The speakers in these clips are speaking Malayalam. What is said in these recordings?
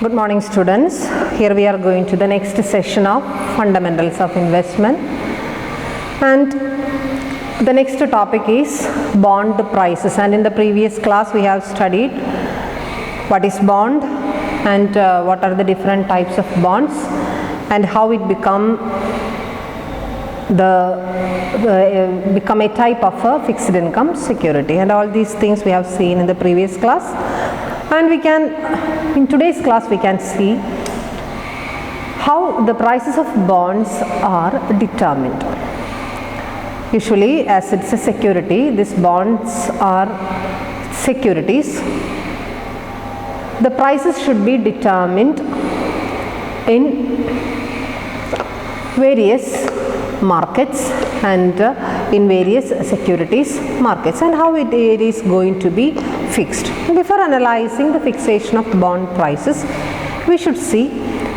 Good morning, students. Here we are going to the next session of fundamentals of investment, and the next topic is bond prices. And in the previous class we have studied what is bond and what are the different types of bonds and how it become a type of a fixed income security, and all these things we have seen in the previous class. And in today's class we can see how the prices of bonds are determined. Usually, as it's a security, these bonds are securities. The prices should be determined in various markets and in various securities markets, and how it is going to be fixed. Before analyzing the fixation of bond prices, we should see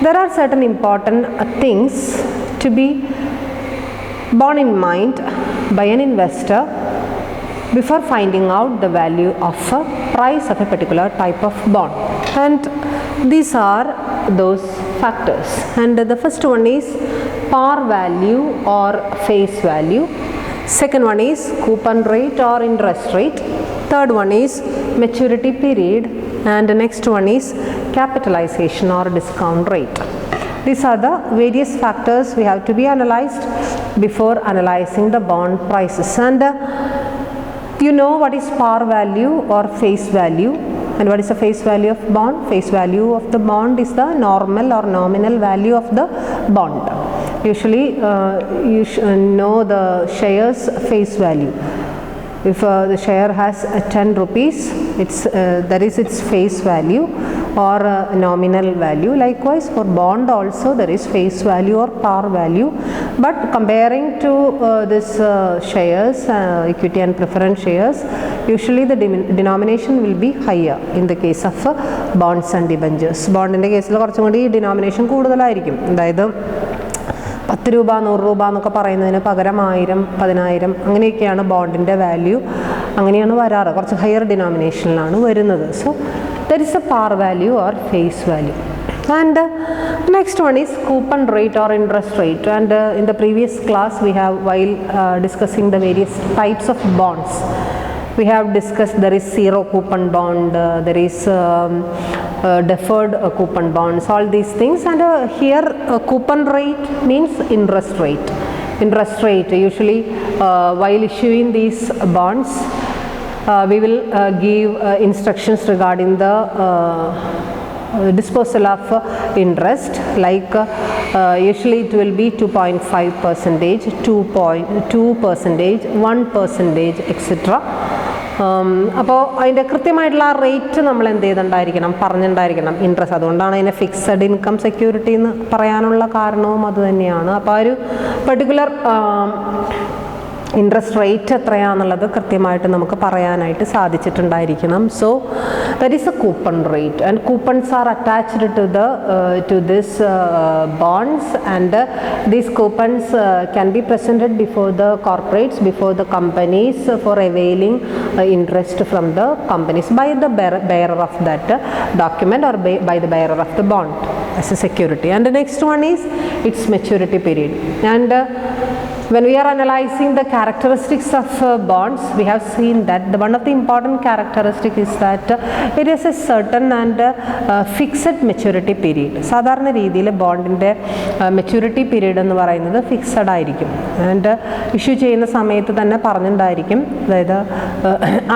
there are certain important things to be borne in mind by an investor before finding out the value of a price of a particular type of bond, and these are those factors. And the first one is par value or face value. Second one is coupon rate or interest rate. Third one is maturity period, and the next one is capitalization or discount rate. These are the various factors we have to be analyzed before analyzing the bond prices. And you know what is par value or face value, and what is the face value of bond? Face value of the bond is the normal or nominal value of the bond. Usually you know the shares face value. If the share has 10 rupees, that is its face value or nominal value. Likewise for bond also there is face value or par value, but comparing to this shares, equity and preference shares, usually the denomination will be higher in the case of bonds and debentures. Bond in the case denomination കൂടുതലായിരിക്കും. അതായത് 10 രൂപ 100 രൂപ എന്നൊക്കെ പറയുന്നതിന് പകരം 1000 10000 അങ്ങനെയൊക്കെയാണ് ബോണ്ടിൻ്റെ വാല്യൂ, അങ്ങനെയാണ് വരാറ്, കുറച്ച് ഹയർ ഡിനോമിനേഷനിലാണ് വരുന്നത്. So there is a par value or face value. And next one is coupon rate or interest rate. And in the previous class we have, while discussing the various types of bonds, we have discussed there is zero coupon bond, there is deferred coupon bonds, all these things. And here coupon rate means interest rate. Interest rate usually while issuing these bonds we will give instructions regarding the disposal of interest, like usually it will be 2.5%, 2%, 1%, etc. അപ്പോൾ അതിൻ്റെ കൃത്യമായിട്ടുള്ള ആ റേറ്റ് നമ്മൾ എന്ത് ചെയ്തിട്ടുണ്ടായിരിക്കണം, പറഞ്ഞിട്ടുണ്ടായിരിക്കണം ഇൻട്രസ്റ്റ്. അതുകൊണ്ടാണ് അതിനെ ഫിക്സഡ് ഇൻകം സെക്യൂരിറ്റി എന്ന് പറയാനുള്ള കാരണവും അതുതന്നെയാണ്. അപ്പോൾ ആ ഒരു പെർട്ടിക്കുലർ ഇൻട്രസ്റ്റ് റേറ്റ് എത്രയാണെന്നുള്ളത് കൃത്യമായിട്ട് നമുക്ക് പറയാനായിട്ട് സാധിച്ചിട്ടുണ്ടായിരിക്കണം. So that is a coupon rate, and coupons are attached to this bonds, and these coupons can be presented before the corporates, before the companies, for availing interest from the companies by the bearer of that document or by the bearer of the bond as a security. And the next one is its maturity period. And when we are analyzing the characteristics of bonds, we have seen that one of the important characteristics is that it is a certain and fixed maturity period. സാധാരണ രീതിയിൽ ബോണ്ടിൻ്റെ മെച്യൂരിറ്റി പീരീഡ് എന്ന് പറയുന്നത് ഫിക്സഡ് ആയിരിക്കും. ആൻഡ് ഇഷ്യൂ ചെയ്യുന്ന സമയത്ത് തന്നെ പറഞ്ഞിട്ടുണ്ടായിരിക്കും, അതായത്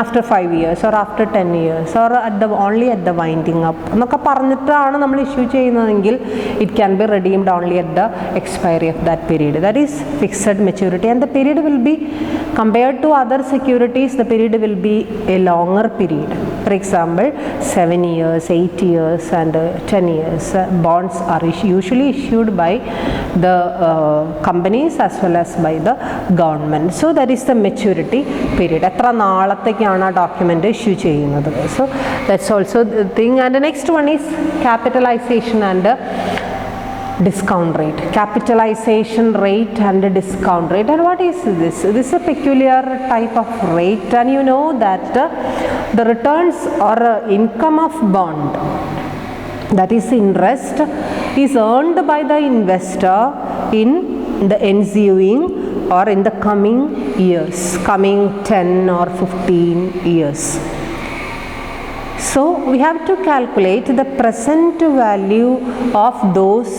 after 5 years or after 10 years or only at the winding up എന്നൊക്കെ പറഞ്ഞിട്ടാണ് നമ്മൾ ഇഷ്യൂ ചെയ്യുന്നതെങ്കിൽ it can be redeemed only at the expiry of that period. That is fixed maturity, and the period will be, compared to other securities, the period will be a longer period. For example, 7 years, 8 years and 10 years. Bonds are usually issued by the companies as well as by the government. So that is the maturity period. എത്ര നാളത്തേക്കാണ് ആ ഡോക്യുമെൻ്റ് ഇഷ്യൂ ചെയ്യുന്നത്. So that's also the thing. And the next one is capitalization and discount rate. Capitalization rate and discount rate. And what is this? This is a peculiar type of rate, and you know that the returns or income of bond that is interest, is earned by the investor in the ensuing or in the coming years, coming 10 or 15 years. So we have to calculate the present value of those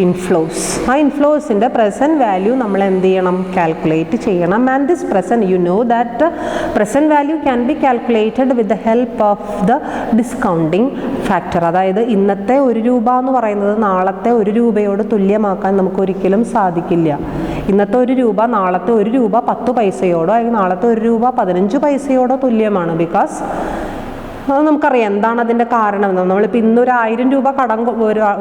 inflows. ആ ഇൻഫ്ലോസിൻ്റെ പ്രസൻറ്റ് വാല്യൂ നമ്മൾ എന്ത് ചെയ്യണം, കാൽക്കുലേറ്റ് ചെയ്യണം. And this present, you know that present value can be calculated with the help of the discounting factor. അതായത് ഇന്നത്തെ 1 രൂപ എന്ന് പറയുന്നത് നാളത്തെ 1 രൂപയോട് തുല്യമാക്കാൻ നമുക്കൊരിക്കലും സാധിക്കില്ല. ഇന്നത്തെ 1 രൂപ നാളത്തെ 1 രൂപ 10 പൈസയോടോ അല്ലെങ്കിൽ നാളത്തെ 1 രൂപ 15 പൈസയോടോ തുല്യമാണ്. ബിക്കോസ് അത് നമുക്കറിയാം എന്താണ് അതിൻ്റെ കാരണം. നമ്മളിപ്പോൾ ഇന്നൊരു 1000 രൂപ കടം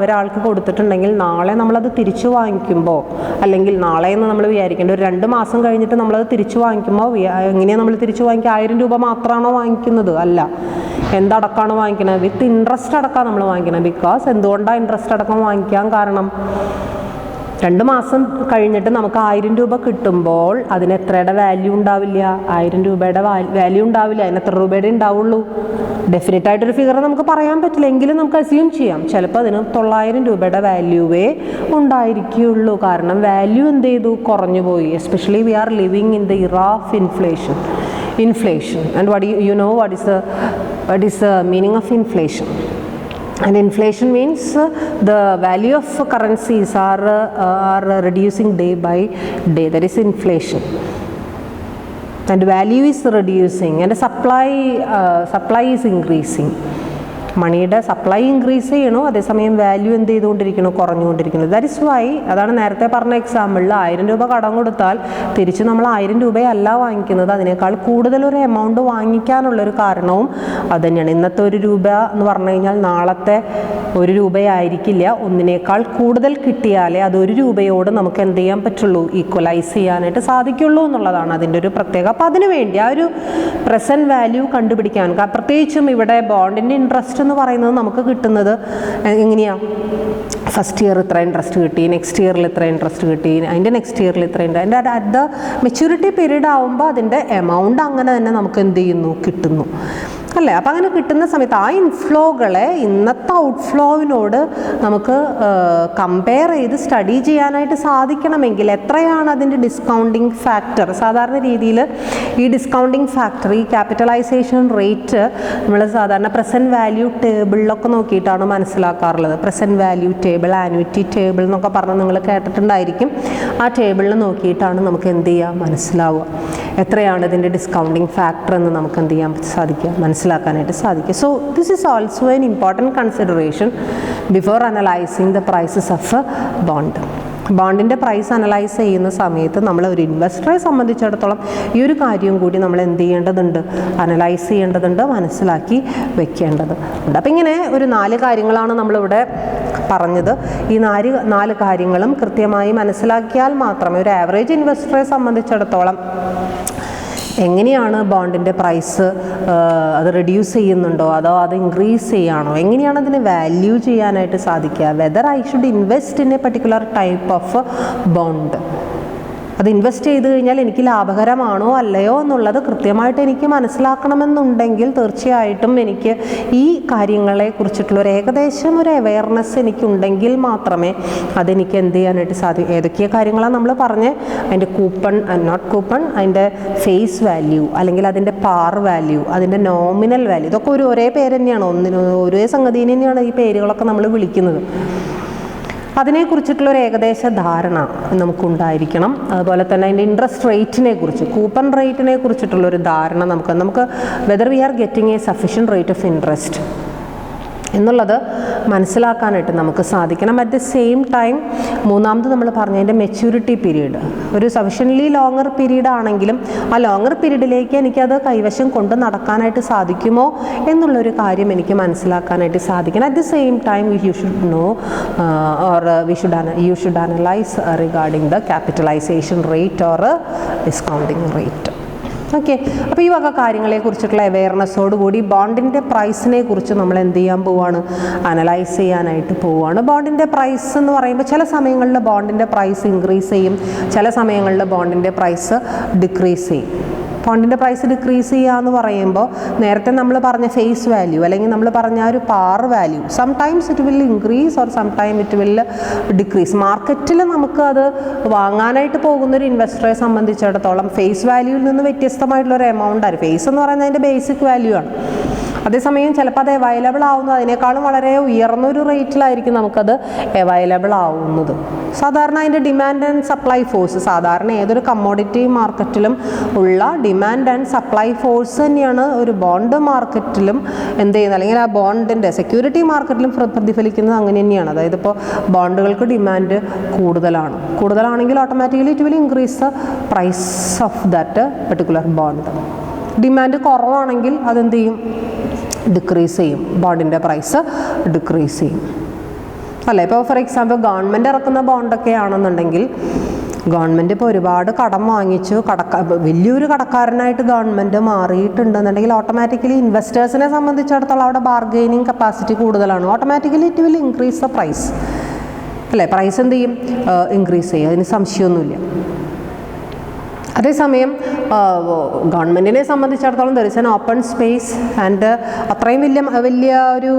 ഒരാൾക്ക് കൊടുത്തിട്ടുണ്ടെങ്കിൽ നാളെ നമ്മളത് തിരിച്ചു വാങ്ങിക്കുമ്പോൾ, അല്ലെങ്കിൽ നാളെ എന്ന് നമ്മൾ വിചാരിക്കേണ്ട ഒരു 2 മാസം കഴിഞ്ഞിട്ട് നമ്മളത് തിരിച്ചു വാങ്ങിക്കുമ്പോൾ എങ്ങനെയാണ് നമ്മൾ തിരിച്ചു വാങ്ങിക്കുക? 1000 രൂപ മാത്രമാണോ വാങ്ങിക്കുന്നത്? അല്ല. എന്തടക്കമാണ് വാങ്ങിക്കുന്നത്? വിത്ത് ഇൻട്രസ്റ്റ് അടക്കമാണ് നമ്മൾ വാങ്ങിക്കുന്നത്. ബിക്കോസ് എന്തുകൊണ്ടാണ് ഇൻട്രസ്റ്റ് അടക്കം വാങ്ങിക്കാൻ കാരണം? 2 മാസം കഴിഞ്ഞിട്ട് നമുക്ക് 1000 രൂപ കിട്ടുമ്പോൾ അതിന് എത്രയുടെ വാല്യൂ ഉണ്ടാവില്ല? 1000 രൂപയുടെ വാല്യൂ ഉണ്ടാവില്ല. അതിന് എത്ര രൂപയുടെ ഉണ്ടാവുള്ളൂ? ഡെഫിനറ്റ് ആയിട്ടൊരു ഫിഗർ നമുക്ക് പറയാൻ പറ്റില്ല, എങ്കിലും നമുക്ക് അസ്യൂം ചെയ്യാം ചിലപ്പോൾ അതിന് 900 രൂപയുടെ വാല്യൂവേ ഉണ്ടായിരിക്കുകയുള്ളൂ. കാരണം വാല്യൂ എന്ത് ചെയ്തു? കുറഞ്ഞു പോയി. Especially we are living in the era of inflation. And what is the meaning of inflation? And inflation means the value of currencies are reducing day by day. That is inflation. And value is reducing and supply is increasing. മണിയുടെ സപ്ലൈ ഇൻക്രീസ് ചെയ്യണോ, അതേസമയം വാല്യൂ എന്ത് ചെയ്തുകൊണ്ടിരിക്കണോ? കുറഞ്ഞുകൊണ്ടിരിക്കുന്നത്. ദാറ്റ് ഇസ് വൈ, അതാണ് നേരത്തെ പറഞ്ഞ എക്സാമ്പിളിൽ 1000 രൂപ കടം കൊടുത്താൽ തിരിച്ച് നമ്മൾ 1000 രൂപയല്ല വാങ്ങിക്കുന്നത്, അതിനേക്കാൾ കൂടുതലൊരു എമൗണ്ട് വാങ്ങിക്കാനുള്ളൊരു കാരണവും അത് തന്നെയാണ്. ഇന്നത്തെ 1 രൂപ എന്ന് പറഞ്ഞു കഴിഞ്ഞാൽ നാളത്തെ 1 രൂപയായിരിക്കില്ല. ഒന്നിനേക്കാൾ കൂടുതൽ കിട്ടിയാലേ അത് 1 രൂപയോട് നമുക്ക് എന്ത് ചെയ്യാൻ പറ്റുള്ളൂ? ഈക്വലൈസ് ചെയ്യാനായിട്ട് സാധിക്കുള്ളൂ എന്നുള്ളതാണ് അതിൻ്റെ ഒരു പ്രത്യേകത. അപ്പോൾ അതിനുവേണ്ടി ആ ഒരു പ്രസൻറ്റ് വാല്യൂ കണ്ടുപിടിക്കാൻ, പ്രത്യേകിച്ചും ഇവിടെ ബോണ്ടിൻ്റെ ഇൻട്രസ്റ്റ് എന്ന് പറയുന്നത് നമുക്ക് കിട്ടുന്നത് എങ്ങനെയാണ്? ഫസ്റ്റ് ഇയർ ഇത്ര ഇൻട്രസ്റ്റ് കിട്ടി, നെക്സ്റ്റ് ഇയറിൽ ഇത്ര ഇൻട്രസ്റ്റ് കിട്ടി, അതിൻ്റെ നെക്സ്റ്റ് ഇയറിൽ ഇത്ര ഉണ്ട്. അതിൻ്റെ അറ്റ് ദ മെച്യൂരിറ്റി പീരീഡ് ആകുമ്പോൾ അതിൻ്റെ എമൗണ്ട് അങ്ങനെ തന്നെ നമുക്ക് എന്ത് ചെയ്യുന്നു? കിട്ടുന്നു അല്ലേ? അപ്പം അങ്ങനെ കിട്ടുന്ന സമയത്ത് ആ ഇൻഫ്ലോകളെ ഇന്നത്തെ ഔട്ട്ഫ്ലോവിനോട് നമുക്ക് കമ്പയർ ചെയ്ത് സ്റ്റഡി ചെയ്യാനായിട്ട് സാധിക്കണമെങ്കിൽ എത്രയാണ് അതിൻ്റെ ഡിസ്കൗണ്ടിങ് ഫാക്ടർ? സാധാരണ രീതിയിൽ ഈ ഡിസ്കൗണ്ടിങ് ഫാക്ടർ, ഈ ക്യാപിറ്റലൈസേഷൻ റേറ്റ് നമ്മൾ സാധാരണ പ്രസൻറ്റ് വാല്യൂ ടേബിളിലൊക്കെ നോക്കിയിട്ടാണ് മനസ്സിലാക്കാറുള്ളത്. Present value table, annuity table എന്നൊക്കെ പറഞ്ഞ് നിങ്ങൾ കേട്ടിട്ടുണ്ടായിരിക്കും. ആ ടേബിളിൽ നോക്കിയിട്ടാണ് നമുക്ക് എന്ത് ചെയ്യുക? മനസ്സിലാവുക എത്രയാണ് ഇതിൻ്റെ ഡിസ്കൗണ്ടിങ് ഫാക്ടർ എന്ന് നമുക്ക് എന്ത് ചെയ്യാൻ സാധിക്കുക? മനസ്സിലാക്കാനായിട്ട് സാധിക്കുക. So this is also an important consideration before analysing the prices of bond. ബോണ്ടിൻ്റെ പ്രൈസ് അനലൈസ് ചെയ്യുന്ന സമയത്ത് നമ്മൾ ഒരു ഇൻവെസ്റ്ററെ സംബന്ധിച്ചിടത്തോളം ഈ ഒരു കാര്യം കൂടി നമ്മൾ എന്ത് ചെയ്യേണ്ടതുണ്ട്? അനലൈസ് ചെയ്യേണ്ടതുണ്ട്, മനസ്സിലാക്കി വെക്കേണ്ടതുണ്ട്. അപ്പം ഇങ്ങനെ ഒരു 4 കാര്യങ്ങളാണ് നമ്മളിവിടെ പറഞ്ഞത്. ഈ 4 കാര്യങ്ങളും കൃത്യമായി മനസ്സിലാക്കിയാൽ മാത്രമേ ഒരു ആവറേജ് ഇൻവെസ്റ്ററെ സംബന്ധിച്ചിടത്തോളം എങ്ങനെയാണ് ബോണ്ടിൻ്റെ പ്രൈസ് അത് റെഡ്യൂസ് ചെയ്യുന്നുണ്ടോ അതോ അത് ഇൻക്രീസ് ചെയ്യാണോ, എങ്ങനെയാണ് അതിനെ വാല്യൂ ചെയ്യാനായിട്ട് സാധിക്കുക? Whether I should invest in A particular type of bond. അത് ഇൻവെസ്റ്റ് ചെയ്ത് കഴിഞ്ഞാൽ എനിക്ക് ലാഭകരമാണോ അല്ലയോ എന്നുള്ളത് കൃത്യമായിട്ട് എനിക്ക് മനസ്സിലാക്കണമെന്നുണ്ടെങ്കിൽ തീർച്ചയായിട്ടും എനിക്ക് ഈ കാര്യങ്ങളെക്കുറിച്ചിട്ടുള്ള ഒരു ഏകദേശം ഒരു അവെയർനെസ് എനിക്കുണ്ടെങ്കിൽ മാത്രമേ അതെനിക്ക് എന്ത് ചെയ്യാനായിട്ട് സാധിക്കും. ഏതൊക്കെ കാര്യങ്ങളാണ് നമ്മൾ പറഞ്ഞ്? അതിൻ്റെ കൂപ്പൺ, നോട്ട് കൂപ്പൺ, അതിൻ്റെ ഫേസ് വാല്യൂ, അല്ലെങ്കിൽ അതിൻ്റെ പാർ വാല്യൂ, അതിൻ്റെ നോമിനൽ വാല്യൂ, ഇതൊക്കെ ഒരേ പേര് തന്നെയാണ്, ഒരേ സംഗതിനെ തന്നെയാണ് ഈ പേരുകളൊക്കെ നമ്മൾ വിളിക്കുന്നത്. അതിനെക്കുറിച്ചിട്ടുള്ളൊരു ഏകദേശ ധാരണ നമുക്കുണ്ടായിരിക്കണം. അതുപോലെ തന്നെ അതിൻ്റെ ഇൻട്രസ്റ്റ് റേറ്റിനെ കുറിച്ച്, കൂപ്പൺ റേറ്റിനെ കുറിച്ചിട്ടുള്ളൊരു ധാരണ നമുക്ക് whether V are getting A sufficient rate of interest എന്നുള്ളത് മനസ്സിലാക്കാനായിട്ട് നമുക്ക് സാധിക്കണം. അറ്റ് ദ സെയിം ടൈം മൂന്നാമത് നമ്മൾ പറഞ്ഞതിൻ്റെ മെച്യൂരിറ്റി പീരീഡ്, ഒരു സഫിഷ്യൻ്റ്ലി ലോങ്ങർ പീരീഡ് ആണെങ്കിലും ആ ലോങ്ങർ പീരീഡിലേക്ക് എനിക്കത് കൈവശം കൊണ്ട് നടക്കാനായിട്ട് സാധിക്കുമോ എന്നുള്ളൊരു കാര്യം എനിക്ക് മനസ്സിലാക്കാനായിട്ട് സാധിക്കണം. At the same time you should know or you should analyse regarding the capitalisation rate or discounting rate. Okay, അപ്പോൾ ഈ വക കാര്യങ്ങളെക്കുറിച്ചിട്ടുള്ള അവെയർനെസ്സോടുകൂടി ബോണ്ടിൻ്റെ പ്രൈസിനെ കുറിച്ച് നമ്മൾ എന്ത് ചെയ്യാൻ പോവുകയാണ്? അനലൈസ് ചെയ്യാനായിട്ട് പോവുകയാണ്. ബോണ്ടിൻ്റെ പ്രൈസ് എന്ന് പറയുമ്പോൾ ചില സമയങ്ങളിൽ ബോണ്ടിൻ്റെ പ്രൈസ് ഇൻക്രീസ് ചെയ്യും, ചില സമയങ്ങളിൽ ബോണ്ടിൻ്റെ പ്രൈസ് ഡിക്രീസ് ചെയ്യും. ബോണ്ടിൻ്റെ പ്രൈസ് ഡിക്രീസ് ചെയ്യുക എന്ന് പറയുമ്പോൾ നേരത്തെ നമ്മൾ പറഞ്ഞ ഫേസ് വാല്യൂ അല്ലെങ്കിൽ നമ്മൾ പറഞ്ഞ ഒരു par value sometimes it will increase or sometime it will decrease. മാർക്കറ്റിൽ നമുക്ക് അത് വാങ്ങാനായിട്ട് പോകുന്നൊരു ഇൻവെസ്റ്ററെ സംബന്ധിച്ചിടത്തോളം ഫേസ് വാല്യൂവിൽ നിന്ന് വ്യത്യസ്തമായിട്ടുള്ളൊരു എമൗണ്ട് ആയിരിക്കും. ഫേസ് എന്ന് പറയുന്നത് അതിൻ്റെ ബേസിക് വാല്യൂ ആണ്. അതേസമയം ചിലപ്പോൾ അത് അവൈലബിൾ ആവുന്നത് അതിനേക്കാളും വളരെ ഉയർന്നൊരു റേറ്റിലായിരിക്കും നമുക്കത് അവൈലബിൾ ആവുന്നത്. സാധാരണ അതിൻ്റെ ഡിമാൻഡ് ആൻഡ് സപ്ലൈ ഫോഴ്സ്, സാധാരണ ഏതൊരു കമ്മോഡിറ്റി മാർക്കറ്റിലും ഉള്ള ഡിമാൻഡ് ആൻഡ് സപ്ലൈ ഫോഴ്സ് തന്നെയാണ് ഒരു ബോണ്ട് മാർക്കറ്റിലും എന്ത് ചെയ്യുന്നത്, അല്ലെങ്കിൽ ആ ബോണ്ടിൻ്റെ സെക്യൂരിറ്റി മാർക്കറ്റിലും പ്രതിഫലിക്കുന്നത് അങ്ങനെ തന്നെയാണ്. അതായത് ഇപ്പോൾ ബോണ്ടുകൾക്ക് ഡിമാൻഡ് കൂടുതലാണെങ്കിൽ automatically it will increase the price of that particular bond. Demand കുറവാണെങ്കിൽ അതെന്ത് ചെയ്യും, ഡിക്രീസ് ചെയ്യും, ബോണ്ടിൻ്റെ പ്രൈസ് ഡിക്രീസ് ചെയ്യും അല്ലേ. ഇപ്പോൾ ഫോർ എക്സാമ്പിൾ ഗവൺമെൻറ് ഇറക്കുന്ന ബോണ്ടൊക്കെ ആണെന്നുണ്ടെങ്കിൽ ഗവൺമെൻറ് ഇപ്പോൾ ഒരുപാട് കടം വാങ്ങിച്ചു വലിയൊരു കടക്കാരനായിട്ട് ഗവൺമെൻറ് മാറിയിട്ടുണ്ടെന്നുണ്ടെങ്കിൽ ഓട്ടോമാറ്റിക്കലി ഇൻവെസ്റ്റേഴ്സിനെ സംബന്ധിച്ചിടത്തോളം അവിടെ ബാർഗെയിനിങ് കപ്പാസിറ്റി കൂടുതലാണ്. Automatically it will increase the price അല്ലേ. പ്രൈസ് എന്ത് ചെയ്യും, ഇൻക്രീസ് ചെയ്യും, അതിന് സംശയമൊന്നുമില്ല. അതേസമയം ഗവൺമെൻറ്റിനെ സംബന്ധിച്ചിടത്തോളം there is an open space and അത്രയും വലിയ ഒരു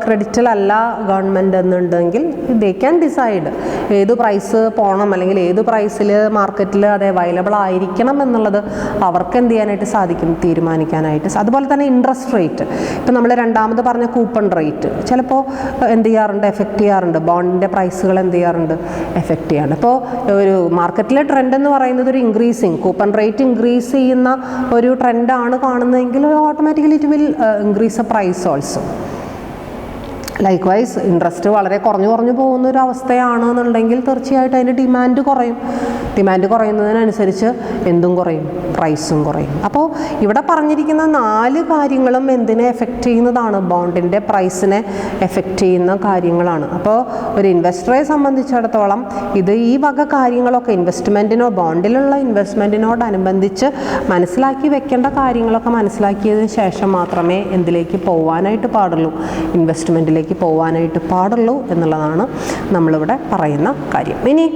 ക്രെഡിറ്റിലല്ല ഗവൺമെൻറ് എന്നുണ്ടെങ്കിൽ ദേ ക്യാൻ ഡിസൈഡ് ഏത് പ്രൈസ് പോകണം അല്ലെങ്കിൽ ഏത് പ്രൈസിൽ മാർക്കറ്റിൽ അത് അവൈലബിൾ ആയിരിക്കണം എന്നുള്ളത് അവർക്ക് എന്ത് ചെയ്യാനായിട്ട് സാധിക്കും, തീരുമാനിക്കാനായിട്ട്. അതുപോലെ തന്നെ ഇൻട്രസ്റ്റ് റേറ്റ്, ഇപ്പം നമ്മൾ രണ്ടാമത് പറഞ്ഞ കൂപ്പൺ റേറ്റ് ചിലപ്പോൾ എന്ത് ചെയ്യാറുണ്ട്, എഫക്റ്റ് ചെയ്യാറുണ്ട്. ബോണ്ടിൻ്റെ പ്രൈസുകൾ എന്ത് ചെയ്യാറുണ്ട്, എഫക്റ്റ് ചെയ്യാറുണ്ട്. ഇപ്പോൾ ഒരു മാർക്കറ്റിലെ ട്രെൻഡ് എന്ന് പറയുന്നത് ഒരു കൂപ്പൺ റേറ്റ് ഇൻക്രീസ് ചെയ്യുന്ന ഒരു ട്രെൻഡാണ് കാണുന്നതെങ്കിൽ automatically it will increase a price also. Likewise interest വളരെ കുറഞ്ഞു പോകുന്ന ഒരു അവസ്ഥയാണെന്നുണ്ടെങ്കിൽ തീർച്ചയായിട്ടും അതിൻ്റെ ഡിമാൻഡ് കുറയും. ഡിമാൻഡ് കുറയുന്നതിനനുസരിച്ച് എന്തും കുറയും, പ്രൈസും കുറയും. അപ്പോൾ ഇവിടെ പറഞ്ഞിരിക്കുന്ന 4 കാര്യങ്ങളും എന്തിനെ എഫക്റ്റ് ചെയ്യുന്നതാണ്, ബോണ്ടിൻ്റെ പ്രൈസിനെ എഫക്റ്റ് ചെയ്യുന്ന കാര്യങ്ങളാണ്. അപ്പോൾ ഒരു ഇൻവെസ്റ്ററെ സംബന്ധിച്ചിടത്തോളം ഈ വക കാര്യങ്ങളൊക്കെ ഇൻവെസ്റ്റ്മെൻറ്റിനോ ബോണ്ടിലുള്ള ഇൻവെസ്റ്റ്മെൻറ്റിനോടനുബന്ധിച്ച് മനസ്സിലാക്കി വെക്കേണ്ട കാര്യങ്ങളൊക്കെ മനസ്സിലാക്കിയതിന് ശേഷം മാത്രമേ എന്തിലേക്ക് പോകാനായിട്ട് പാടുള്ളൂ, ഇൻവെസ്റ്റ്മെൻറ്റിലേക്ക് പോകാനായിട്ട് പാടുള്ളൂ എന്നുള്ളതാണ് നമ്മളിവിടെ പറയുന്ന കാര്യം. ഇനി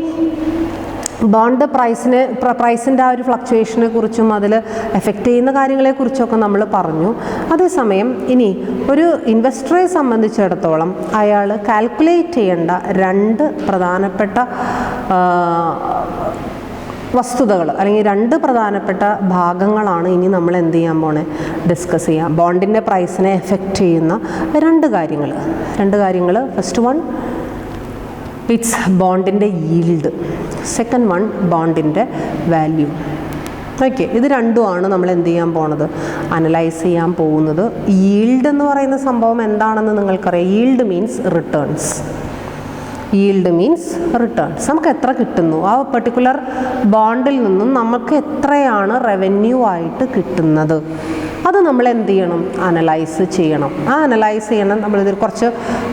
ബോണ്ട് പ്രൈസിൻ്റെ ആ ഒരു ഫ്ലക്ച്വേഷനെ കുറിച്ചും അതിൽ എഫക്റ്റ് ചെയ്യുന്ന കാര്യങ്ങളെക്കുറിച്ചൊക്കെ നമ്മൾ പറഞ്ഞു. അതേസമയം ഇനി ഒരു ഇൻവെസ്റ്ററെ സംബന്ധിച്ചിടത്തോളം അയാൾ കാൽക്കുലേറ്റ് ചെയ്യേണ്ട 2 പ്രധാനപ്പെട്ട വസ്തുതകൾ അല്ലെങ്കിൽ 2 പ്രധാനപ്പെട്ട ഭാഗങ്ങളാണ് ഇനി നമ്മൾ എന്ത് ചെയ്യാൻ പോണേ, ഡിസ്കസ് ചെയ്യാം. ബോണ്ടിൻ്റെ പ്രൈസിനെ എഫക്റ്റ് ചെയ്യുന്ന 2 കാര്യങ്ങൾ. ഫസ്റ്റ് വൺ ഇറ്റ്സ് ബോണ്ടിൻ്റെ ഈൽഡ്, സെക്കൻഡ് വൺ ബോണ്ടിൻ്റെ വാല്യൂ. ഓക്കെ, ഇത് രണ്ടുമാണ് നമ്മൾ എന്ത് ചെയ്യാൻ പോണത്, അനലൈസ് ചെയ്യാൻ പോകുന്നത്. ഈൽഡ് എന്ന് പറയുന്ന സംഭവം എന്താണെന്ന് നിങ്ങൾക്കറിയാം. Yield means returns. നമുക്ക് എത്ര കിട്ടുന്നു, ആ പെർട്ടിക്കുലർ ബോണ്ടിൽ നിന്നും നമുക്ക് എത്രയാണ് റവന്യൂ ആയിട്ട് കിട്ടുന്നത്, അത് നമ്മൾ എന്ത് ചെയ്യണം, അനലൈസ് ചെയ്യണം. അനലൈസ് ചെയ്യണം നമ്മളിതിൽ കുറച്ച്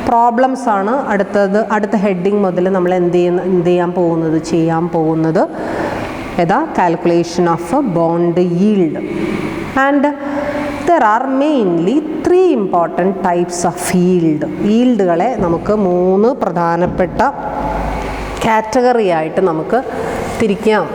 പ്രോബ്ലംസ് ആണ് അടുത്ത ഹെഡിങ് മുതൽ നമ്മൾ ചെയ്യാൻ പോകുന്നത് calculation of bond yield. And there are mainly 3 important types of yield. ഈൽഡുകളെ നമുക്ക് 3 പ്രധാനപ്പെട്ട കാറ്റഗറി ആയിട്ട് നമുക്ക് തിരിക്കാം.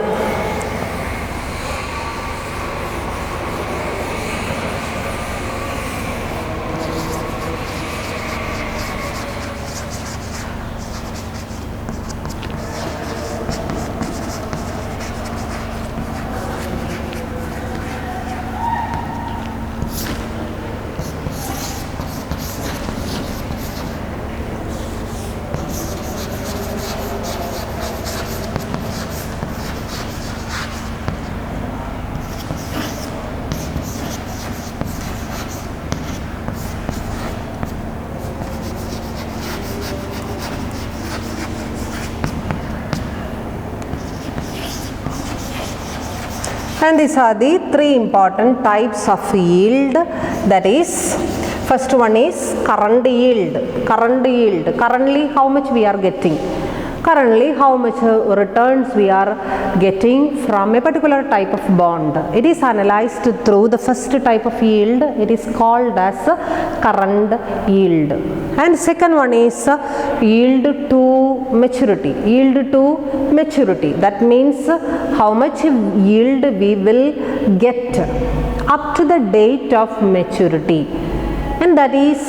And these are the 3 important types of yield. That is, first one is current yield. Currently how much we are getting, how much returns we are getting from a particular type of bond. It is analyzed through the first type of yield. It is called as current yield. And second one is yield to maturity. Yield to maturity. That means how much yield we will get up to the date of maturity, and that is